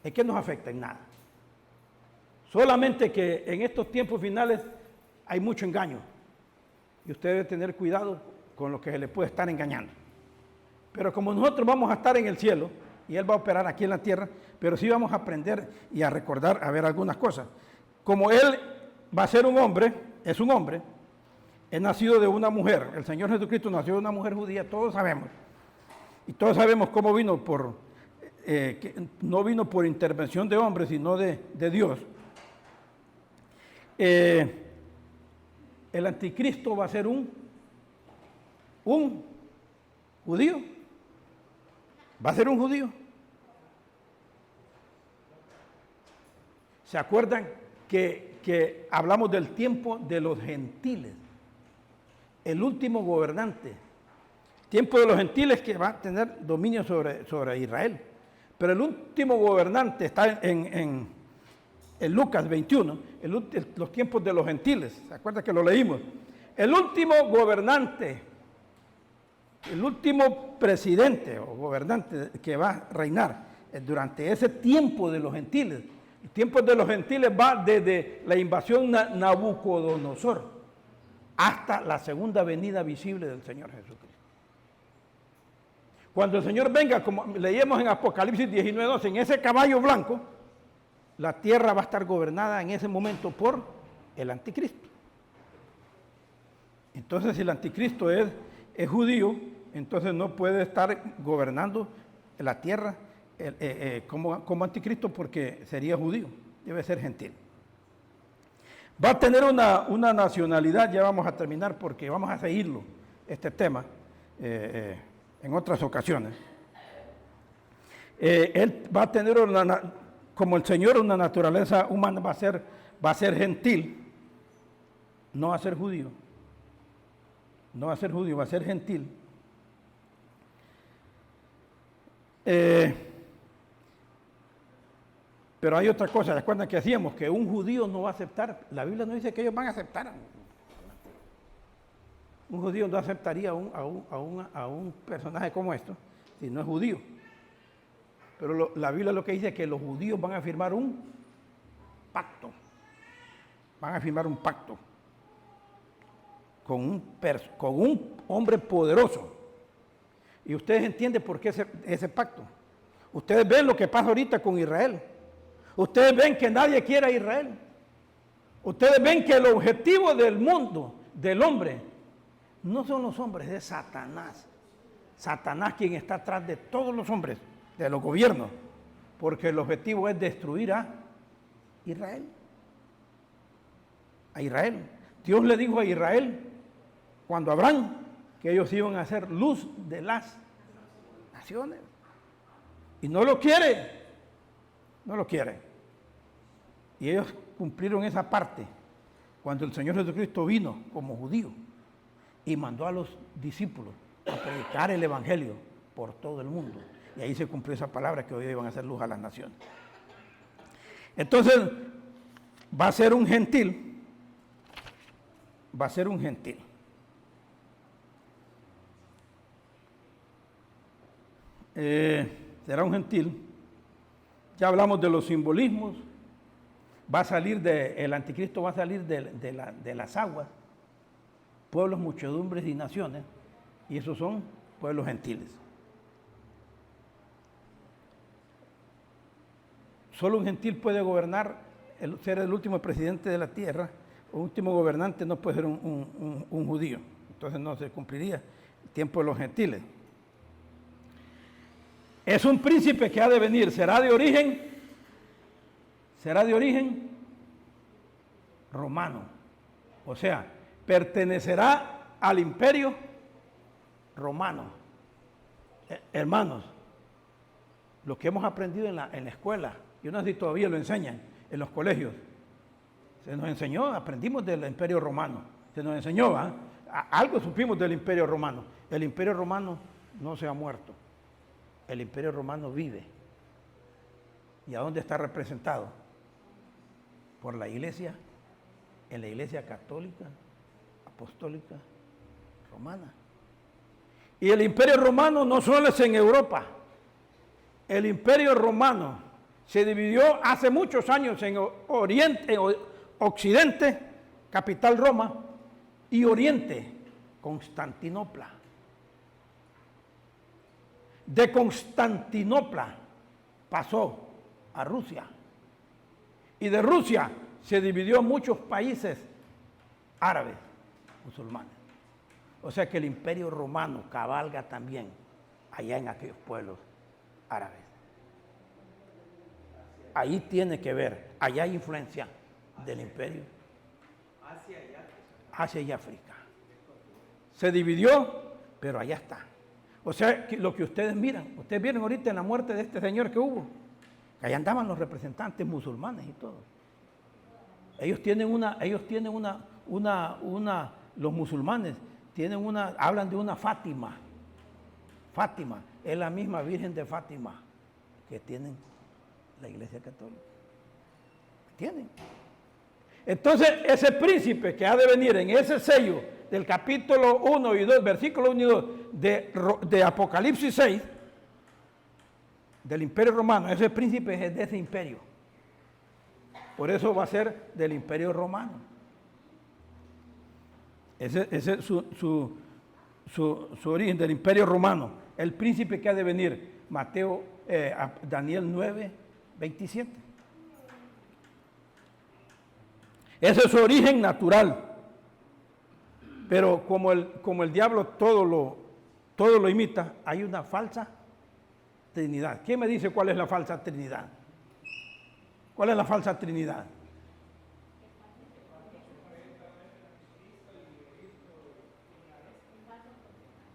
¿En qué nos afecta? En nada. Solamente que en estos tiempos finales hay mucho engaño y usted debe tener cuidado con lo que se le puede estar engañando. Pero como nosotros vamos a estar en el cielo y Él va a operar aquí en la tierra, pero sí vamos a aprender y a recordar, a ver algunas cosas. Como Él va a ser un hombre, es un hombre, es nacido de una mujer. El Señor Jesucristo nació de una mujer judía, todos sabemos. Y todos sabemos cómo vino que no vino por intervención de hombres, sino de Dios. El anticristo va a ser un judío. Va a ser un judío. ¿Se acuerdan que hablamos del tiempo de los gentiles? El último gobernante. Tiempo de los gentiles que va a tener dominio sobre Israel. Pero el último gobernante está en Lucas 21, los tiempos de los gentiles. ¿Se acuerdan que lo leímos? El último gobernante, el último presidente o gobernante que va a reinar durante ese tiempo de los gentiles. El tiempo de los gentiles va desde la invasión Nabucodonosor hasta la segunda venida visible del Señor Jesucristo. Cuando el Señor venga, como leíamos en Apocalipsis 19:12, en ese caballo blanco, la tierra va a estar gobernada en ese momento por el anticristo. Entonces, si el anticristo es judío, entonces no puede estar gobernando la tierra como anticristo porque sería judío, debe ser gentil. Va a tener una nacionalidad, ya vamos a terminar porque vamos a seguirlo, este tema, en otras ocasiones. Él va a tener como el Señor, una naturaleza humana, va a ser gentil, no va a ser judío. No va a ser judío, va a ser gentil. Pero hay otra cosa, recuerdan que decíamos que un judío no va a aceptar, la Biblia no dice que ellos van a aceptar. Un judío no aceptaría a un personaje como esto si no es judío. Pero la Biblia lo que dice es que los judíos van a firmar un pacto. Van a firmar un pacto con un hombre poderoso. Y ustedes entienden por qué ese pacto. Ustedes ven lo que pasa ahorita con Israel. Ustedes ven que nadie quiere a Israel. Ustedes ven que el objetivo del mundo, del hombre, no son los hombres, es Satanás. Satanás quien está atrás de todos los hombres, de los gobiernos, porque el objetivo es destruir a Israel. A Israel. Dios le dijo a Israel, cuando Abraham, que ellos iban a ser luz de las naciones. Y no lo quiere. No lo quiere. Y ellos cumplieron esa parte cuando el Señor Jesucristo vino como judío y mandó a los discípulos a predicar el Evangelio por todo el mundo. Y ahí se cumplió esa palabra que hoy iban a hacer luz a las naciones. Entonces, va a ser un gentil. Va a ser un gentil. Será un gentil. Ya hablamos de los simbolismos. Va a salir el anticristo va a salir de las aguas, pueblos, muchedumbres y naciones, y esos son pueblos gentiles. Solo un gentil puede gobernar, ser el último presidente de la tierra, o último gobernante no puede ser un judío. Entonces no se cumpliría el tiempo de los gentiles. Es un príncipe que ha de venir, será de origen romano. O sea, pertenecerá al imperio romano. Hermanos, lo que hemos aprendido en la escuela, yo no sé si todavía lo enseñan en los colegios, se nos enseñó, aprendimos del imperio romano, se nos enseñó, algo supimos del imperio romano. El imperio romano no se ha muerto, el imperio romano vive. ¿Y a dónde está representado? Por la iglesia, en la iglesia católica, apostólica, romana. Y el imperio romano no solo es en Europa, el imperio romano se dividió hace muchos años en Oriente, Occidente, capital Roma, y Oriente, Constantinopla. De Constantinopla pasó a Rusia. Y de Rusia se dividió en muchos países árabes, musulmanes. O sea que el imperio romano cabalga también allá en aquellos pueblos árabes. Ahí tiene que ver, allá hay influencia del imperio. Asia y África. Se dividió, pero allá está. O sea, que lo que ustedes vieron ahorita en la muerte de este señor que hubo, allá andaban los representantes musulmanes y todo. Los musulmanes hablan de una Fátima. Fátima es la misma Virgen de Fátima que tienen la Iglesia Católica. ¿Tienen? Entonces, ese príncipe que ha de venir en ese sello del capítulo 1 y 2, versículo 1 y 2 de Apocalipsis 6, del imperio romano, ese príncipe es de ese imperio. Por eso va a ser del imperio romano. Ese es su origen, del imperio romano. El príncipe que ha de venir, Daniel 9, 27. Ese es su origen natural. Pero como el diablo todo lo imita, hay una falsa Trinidad. ¿Quién me dice cuál es la falsa Trinidad? ¿Cuál es la falsa Trinidad?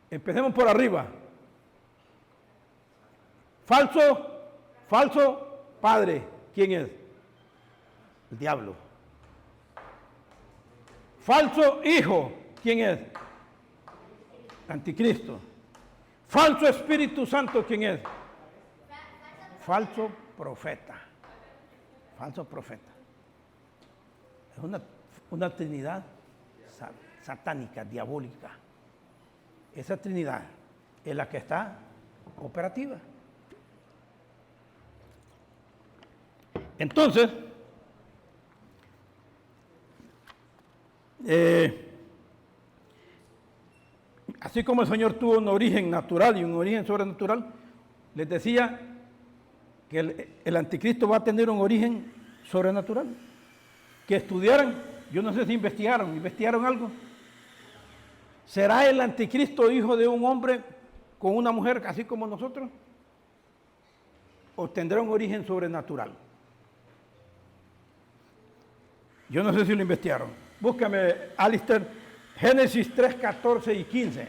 Empecemos por arriba. Falso padre. ¿Quién es? El diablo. Falso hijo. ¿Quién es? Anticristo. Falso Espíritu Santo. ¿Quién es? Falso profeta. Falso profeta. Es una trinidad satánica, diabólica. Esa trinidad es la que está operativa. Entonces, así como el Señor tuvo un origen natural y un origen sobrenatural, les decía que el anticristo va a tener un origen sobrenatural. Que estudiaran, yo no sé si investigaron algo. ¿Será el anticristo hijo de un hombre con una mujer así como nosotros? ¿O tendrá un origen sobrenatural? Yo no sé si lo investigaron. Búscame, Alistair, Génesis 3, 14 y 15.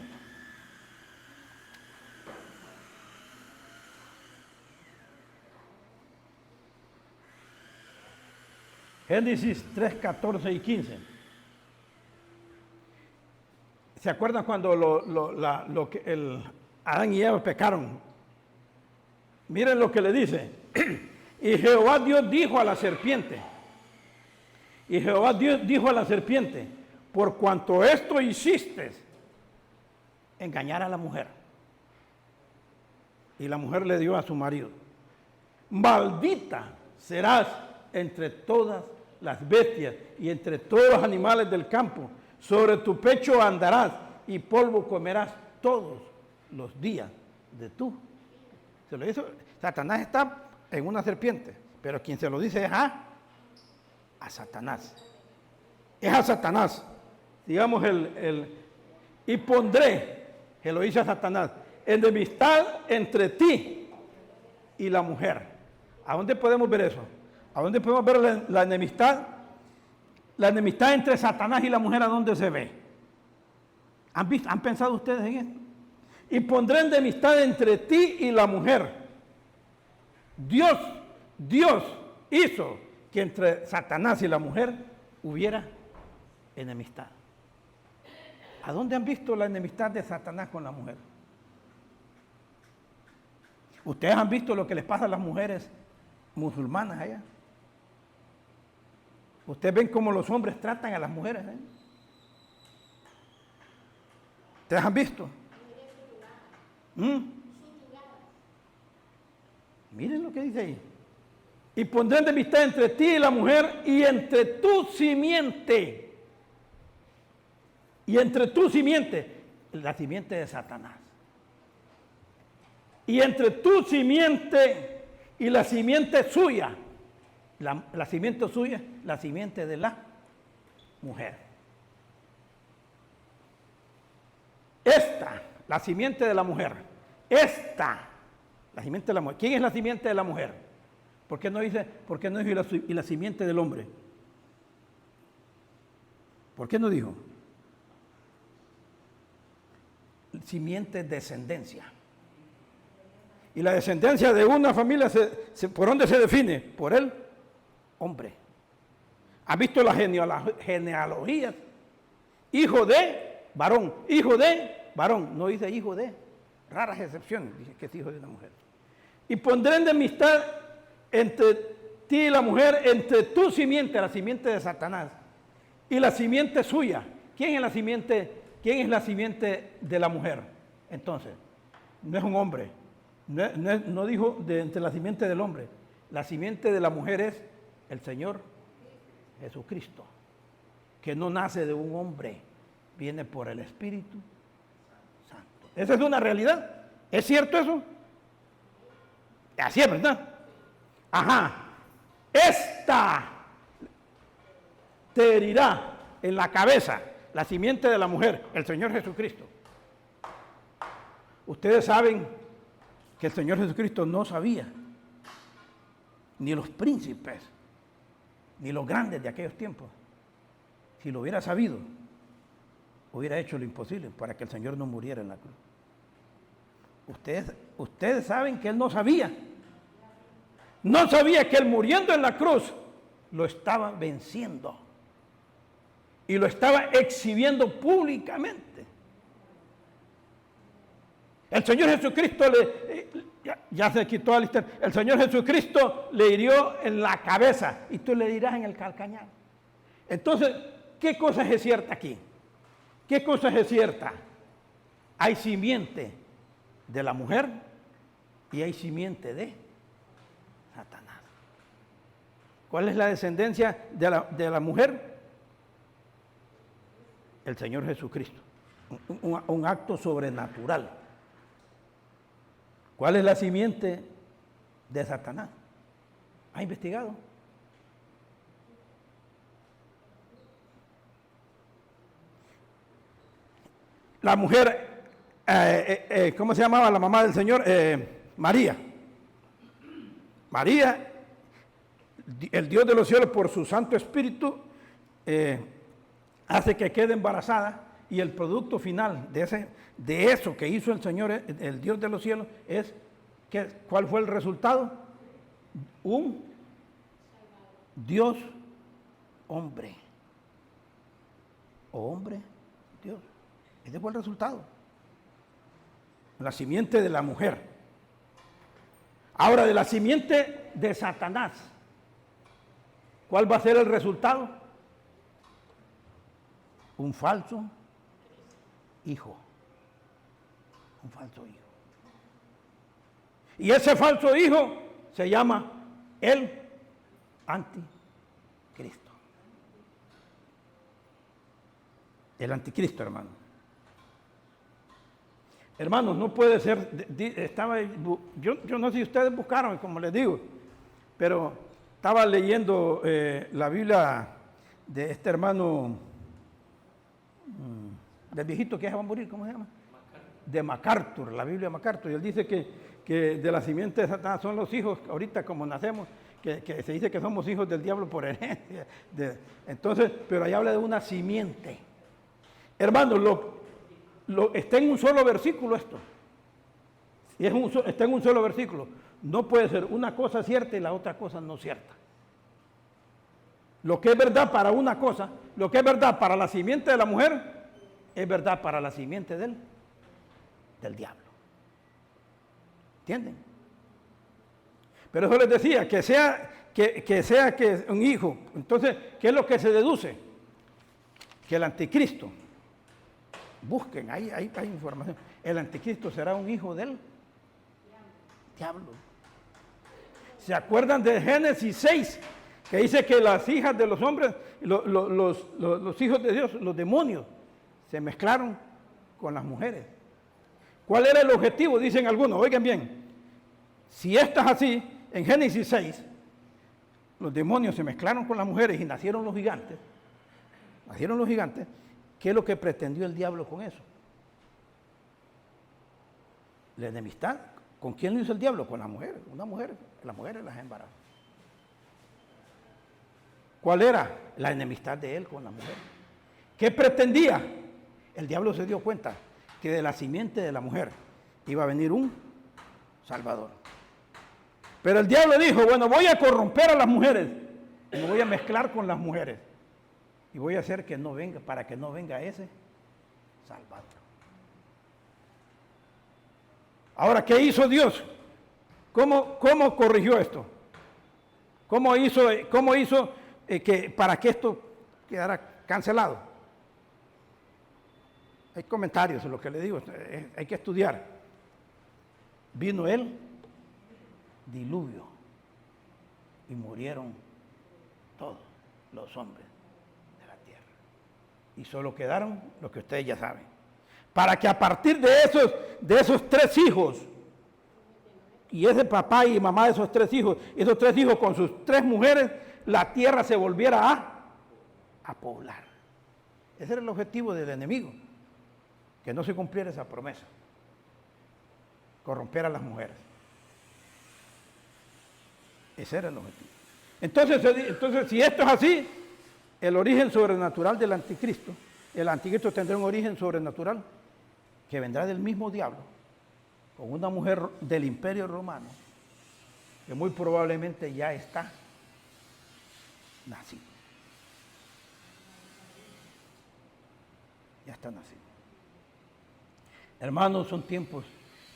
Génesis 3, 14 y 15. ¿Se acuerdan cuando Adán y Eva pecaron? Miren lo que le dice. Y Jehová Dios dijo a la serpiente. Y Jehová Dios dijo a la serpiente, por cuanto esto hiciste, engañar a la mujer. Y la mujer le dio a su marido. Maldita serás entre todas las bestias y entre todos los animales del campo. Sobre tu pecho andarás y polvo comerás todos los días de tu. Se lo hizo. Satanás está en una serpiente, pero quien se lo dice es a Satanás. Es a Satanás. Digamos y pondré, que lo dice a Satanás, enemistad entre ti y la mujer. ¿A dónde podemos ver eso? ¿A dónde podemos ver la enemistad? La enemistad entre Satanás y la mujer, ¿a dónde se ve? ¿Han pensado ustedes en esto? Y pondré enemistad entre ti y la mujer. Dios hizo que entre Satanás y la mujer hubiera enemistad. ¿A dónde han visto la enemistad de Satanás con la mujer? ¿Ustedes han visto lo que les pasa a las mujeres musulmanas allá? Ustedes ven cómo los hombres tratan a las mujeres, ¿eh? ¿Ustedes han visto? Miren lo que dice ahí. Y pondré enemistad entre ti y la mujer y entre tu simiente. Y entre tu simiente, la simiente de Satanás. Y entre tu simiente y la simiente suya. La simiente suya, la simiente de la mujer. Esta, la simiente de la mujer. La simiente de la mujer. ¿Quién es la simiente de la mujer? ¿Por qué no dice y la simiente del hombre? ¿Por qué no dijo? Simiente, descendencia. Y la descendencia de una familia, ¿por dónde se define? Por el hombre. ¿Ha visto las genealogías? Hijo de varón, hijo de varón. No dice hijo de, raras excepciones, dice que es hijo de una mujer. Y pondré enemistad entre ti y la mujer, entre tu simiente, la simiente de Satanás, y la simiente suya. ¿Quién es la simiente de la mujer? Entonces, no es un hombre. No dijo entre la simiente del hombre. La simiente de la mujer es el Señor Jesucristo, que no nace de un hombre, viene por el Espíritu Santo. Esa es una realidad. ¿Es cierto eso? Así es, ¿verdad? Ajá. Esta te herirá en la cabeza, la simiente de la mujer, el Señor Jesucristo. Ustedes saben que el Señor Jesucristo no sabía, ni los príncipes, ni los grandes de aquellos tiempos. Si lo hubiera sabido, hubiera hecho lo imposible para que el Señor no muriera en la cruz. Ustedes saben que Él no sabía. No sabía que Él muriendo en la cruz lo estaba venciendo. Y lo estaba exhibiendo públicamente. El Señor Jesucristo ya se quitó al instante. El Señor Jesucristo le hirió en la cabeza y tú le dirás en el calcañar. Entonces, ¿qué cosa es cierta aquí? ¿Qué cosa es cierta? Hay simiente de la mujer y hay simiente de Satanás. ¿Cuál es la descendencia de la mujer? El Señor Jesucristo. Un acto sobrenatural. ¿Cuál es la simiente de Satanás? ¿Ha investigado? La mujer, ¿cómo se llamaba la mamá del Señor? María. María, el Dios de los cielos, por su Santo Espíritu, hace que quede embarazada, y el producto final de eso que hizo el Señor, el Dios de los cielos, es ¿cuál fue el resultado? Un Dios hombre. O hombre, Dios. Ese fue el resultado. La simiente de la mujer. Ahora, de la simiente de Satanás, ¿cuál va a ser el resultado? Un falso hijo. Un falso hijo. Y ese falso hijo se llama el anticristo. El anticristo, hermano. Hermanos, no puede ser, yo no sé si ustedes buscaron, como les digo, pero estaba leyendo la Biblia de este hermano, del viejito que ya va a morir, ¿cómo se llama? De MacArthur, la Biblia de MacArthur, y él dice que de la simiente de Satanás son los hijos, ahorita como nacemos, que se dice que somos hijos del diablo por herencia. Entonces, pero ahí habla de una simiente. Hermanos, está en un solo versículo esto. Y está en un solo versículo. No puede ser una cosa cierta y la otra cosa no cierta. Lo que es verdad para una cosa, lo que es verdad para la simiente de la mujer, es verdad para la simiente del diablo. ¿Entienden? Pero eso les decía, que sea un hijo. Entonces, ¿qué es lo que se deduce? Que el anticristo, busquen, hay información, el anticristo será un hijo del diablo. ¿Se acuerdan de Génesis 6? Que dice que las hijas de los hombres, los hijos de Dios, los demonios, se mezclaron con las mujeres. ¿Cuál era el objetivo? Dicen algunos, oigan bien, si esto es así, en Génesis 6, los demonios se mezclaron con las mujeres y nacieron los gigantes, ¿qué es lo que pretendió el diablo con eso? La enemistad. ¿Con quién lo hizo el diablo? Con las mujeres. Las mujeres las embarazó. ¿Cuál era la enemistad de él con la mujer? ¿Qué pretendía? El diablo se dio cuenta que de la simiente de la mujer iba a venir un Salvador. Pero el diablo dijo, bueno, voy a corromper a las mujeres, y me voy a mezclar con las mujeres, y voy a hacer que no venga, para que no venga ese Salvador. Ahora, ¿qué hizo Dios? ¿Cómo corrigió esto? ¿Cómo hizo para que esto quedara cancelado? Hay comentarios en lo que le digo, hay que estudiar. Vino el diluvio y murieron todos los hombres de la tierra. Y solo quedaron los que ustedes ya saben. Para que a partir de esos tres hijos, y ese papá y mamá de esos tres hijos con sus tres mujeres, la tierra se volviera a poblar. Ese era el objetivo del enemigo, que no se cumpliera esa promesa, corromper a las mujeres. Ese era el objetivo. Entonces, si esto es así, el origen sobrenatural del anticristo, el anticristo tendrá un origen sobrenatural que vendrá del mismo diablo, con una mujer del Imperio Romano, que muy probablemente ya está nacido. Ya está nacido. Hermanos, son tiempos.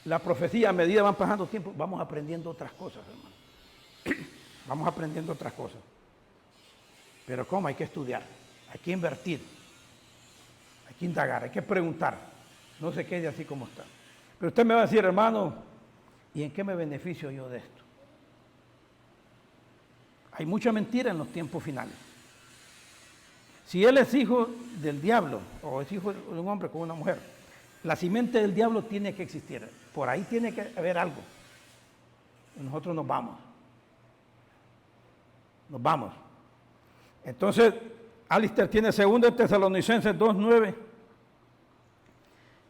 La profecía, a medida van pasando tiempos, vamos aprendiendo otras cosas, hermano. Vamos aprendiendo otras cosas. Pero ¿cómo? Hay que estudiar, hay que invertir, hay que indagar, hay que preguntar. No se quede así como está. Pero usted me va a decir, hermano, ¿y en qué me beneficio yo de esto? Hay mucha mentira en los tiempos finales. Si él es hijo del diablo, o es hijo de un hombre con una mujer, la simiente del diablo tiene que existir. Por ahí tiene que haber algo. Nosotros nos vamos. Nos vamos. Entonces, Alistair tiene 2 Tesalonicenses 2:9.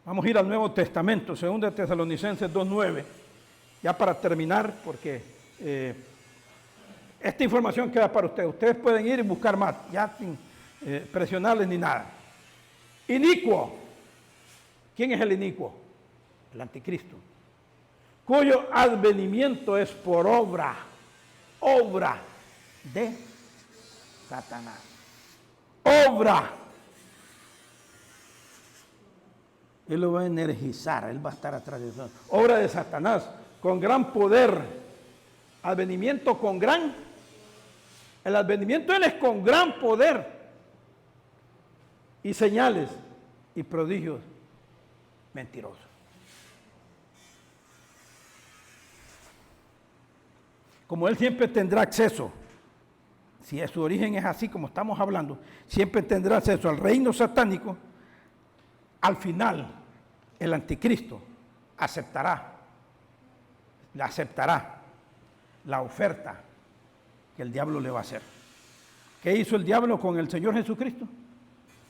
Vamos a ir al Nuevo Testamento, 2 Tesalonicenses 2:9. Ya para terminar, porque esta información queda para ustedes. Ustedes pueden ir y buscar más, ya sin presionarles ni nada. Inicuo. ¿Quién es el inicuo? El anticristo. Cuyo advenimiento es por obra de Satanás. obra. Él lo va a energizar, Él va a estar atrás de eso. Obra de Satanás, con gran poder. Advenimiento con gran. El advenimiento de Él es con gran poder. Y señales y prodigios mentirosos. Como Él siempre tendrá acceso, si su origen es así como estamos hablando, siempre tendrá acceso al reino satánico. Al final, el anticristo aceptará la oferta que el diablo le va a hacer. ¿Qué hizo el diablo con el Señor Jesucristo?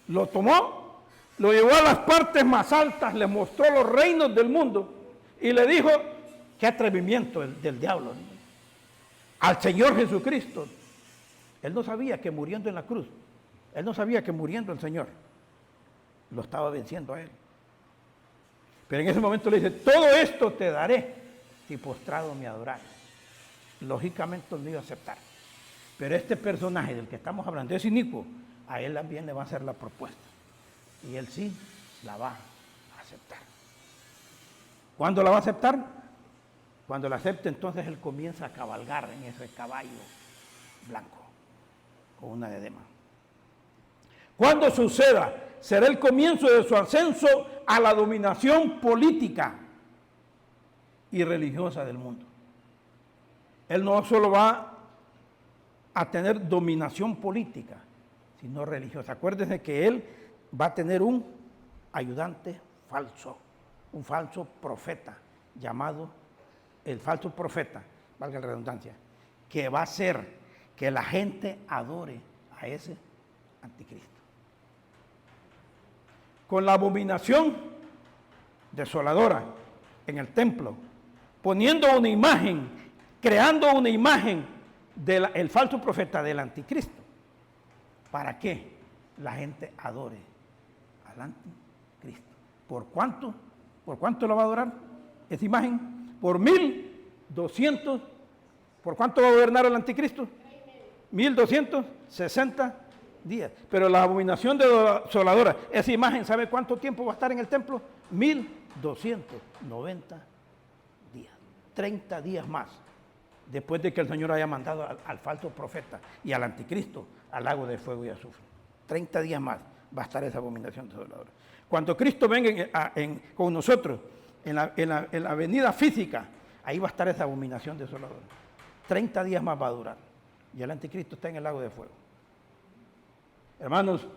Lo tomó, lo llevó a las partes más altas, le mostró los reinos del mundo y le dijo, qué atrevimiento del diablo. Al Señor Jesucristo, Él no sabía que muriendo en la cruz, Él no sabía que muriendo el Señor lo estaba venciendo a Él. Pero en ese momento le dice, todo esto te daré si postrado me adorares. Lógicamente no iba a aceptar. Pero este personaje del que estamos hablando es inicuo, a él también le va a hacer la propuesta. Y él sí la va a aceptar. ¿Cuándo la va a aceptar? Cuando la acepte, entonces él comienza a cabalgar en ese caballo blanco, con una diadema. Cuando suceda, será el comienzo de su ascenso a la dominación política y religiosa del mundo. Él no solo va a tener dominación política, sino religiosa. Acuérdense que él va a tener un ayudante falso, un falso profeta, llamado el falso profeta, valga la redundancia, que va a hacer que la gente adore a ese anticristo. Con la abominación desoladora en el templo, poniendo una imagen, creando una imagen del falso profeta, del anticristo. ¿Para qué? La gente adore al anticristo. ¿Por cuánto? ¿Por cuánto lo va a adorar esa imagen? Por 1200. ¿Por cuánto va a gobernar el anticristo? 1260 días. Pero la abominación desoladora, esa imagen, ¿sabe cuánto tiempo va a estar en el templo? 1290 días. 30 días más. Después de que el Señor haya mandado al falso profeta y al anticristo al lago de fuego y azufre. 30 días más va a estar esa abominación desoladora. Cuando Cristo venga con nosotros en la venida física, ahí va a estar esa abominación desoladora. 30 días más va a durar. Y el anticristo está en el lago de fuego. Hermanos,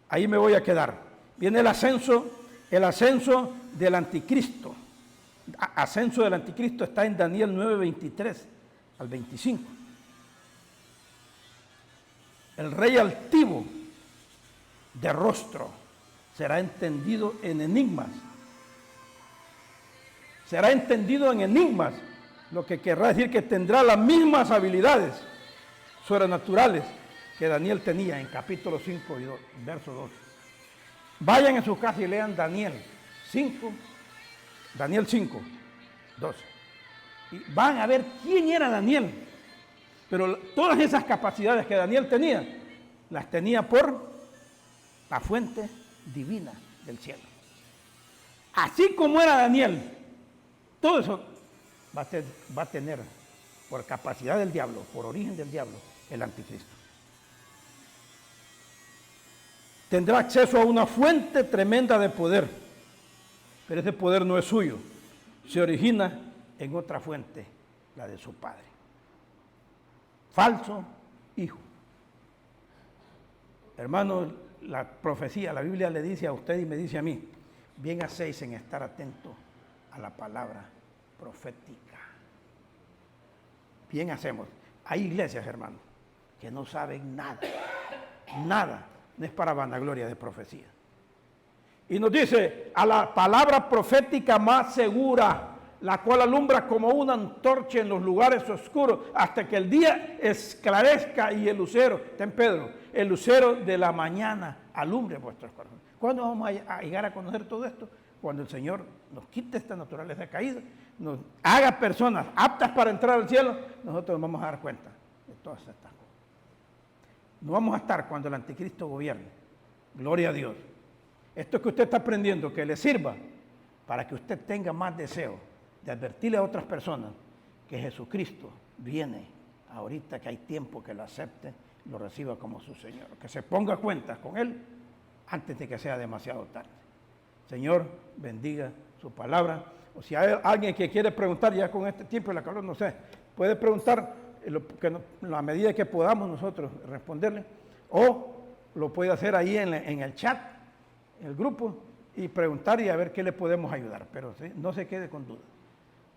ahí me voy a quedar. Viene el ascenso del anticristo. Ascenso del anticristo está en Daniel 9, 23 al 25. El rey altivo de rostro será entendido en enigmas. Será entendido en enigmas, lo que querrá decir que tendrá las mismas habilidades sobrenaturales que Daniel tenía en capítulo 5 y verso 2. Vayan en su casa y lean Daniel 5, 12. Y van a ver quién era Daniel. Pero todas esas capacidades que Daniel tenía, las tenía por la fuente divina del cielo. Así como era Daniel, todo eso va a tener por capacidad del diablo, por origen del diablo, el anticristo. Tendrá acceso a una fuente tremenda de poder, pero ese poder no es suyo, se origina en otra fuente, la de su padre. Falso hijo. Hermano, la profecía, la Biblia le dice a usted y me dice a mí, bien hacéis en estar atento a la palabra profética. Bien hacemos. Hay iglesias, hermano, que no saben nada, nada, no es para vanagloria de profecía. Y nos dice, a la palabra profética más segura, la cual alumbra como una antorcha en los lugares oscuros, hasta que el día esclarezca y el lucero, está en Pedro, el lucero de la mañana alumbre vuestros corazones. ¿Cuándo vamos a llegar a conocer todo esto? Cuando el Señor nos quite esta naturaleza caída, nos haga personas aptas para entrar al cielo, nosotros nos vamos a dar cuenta de todas estas cosas. No vamos a estar cuando el anticristo gobierne. Gloria a Dios. Esto que usted está aprendiendo, que le sirva para que usted tenga más deseo de advertirle a otras personas que Jesucristo viene ahorita, que hay tiempo que lo acepte, lo reciba como su Señor, que se ponga cuentas con Él antes de que sea demasiado tarde. Señor, bendiga su palabra. O si hay alguien que quiere preguntar ya con este tiempo de la calor, no sé, puede preguntar en la medida que podamos nosotros responderle, o lo puede hacer ahí en el chat, en el grupo, y preguntar y a ver qué le podemos ayudar, pero ¿sí? No se quede con duda.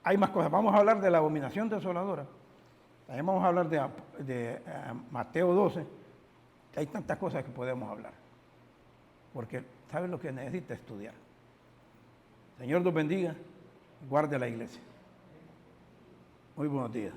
Hay más cosas, vamos a hablar de la abominación desoladora, también vamos a hablar de Mateo 12, hay tantas cosas que podemos hablar, porque ¿sabe lo que necesita estudiar? Señor nos bendiga, guarde la iglesia. Muy buenos días.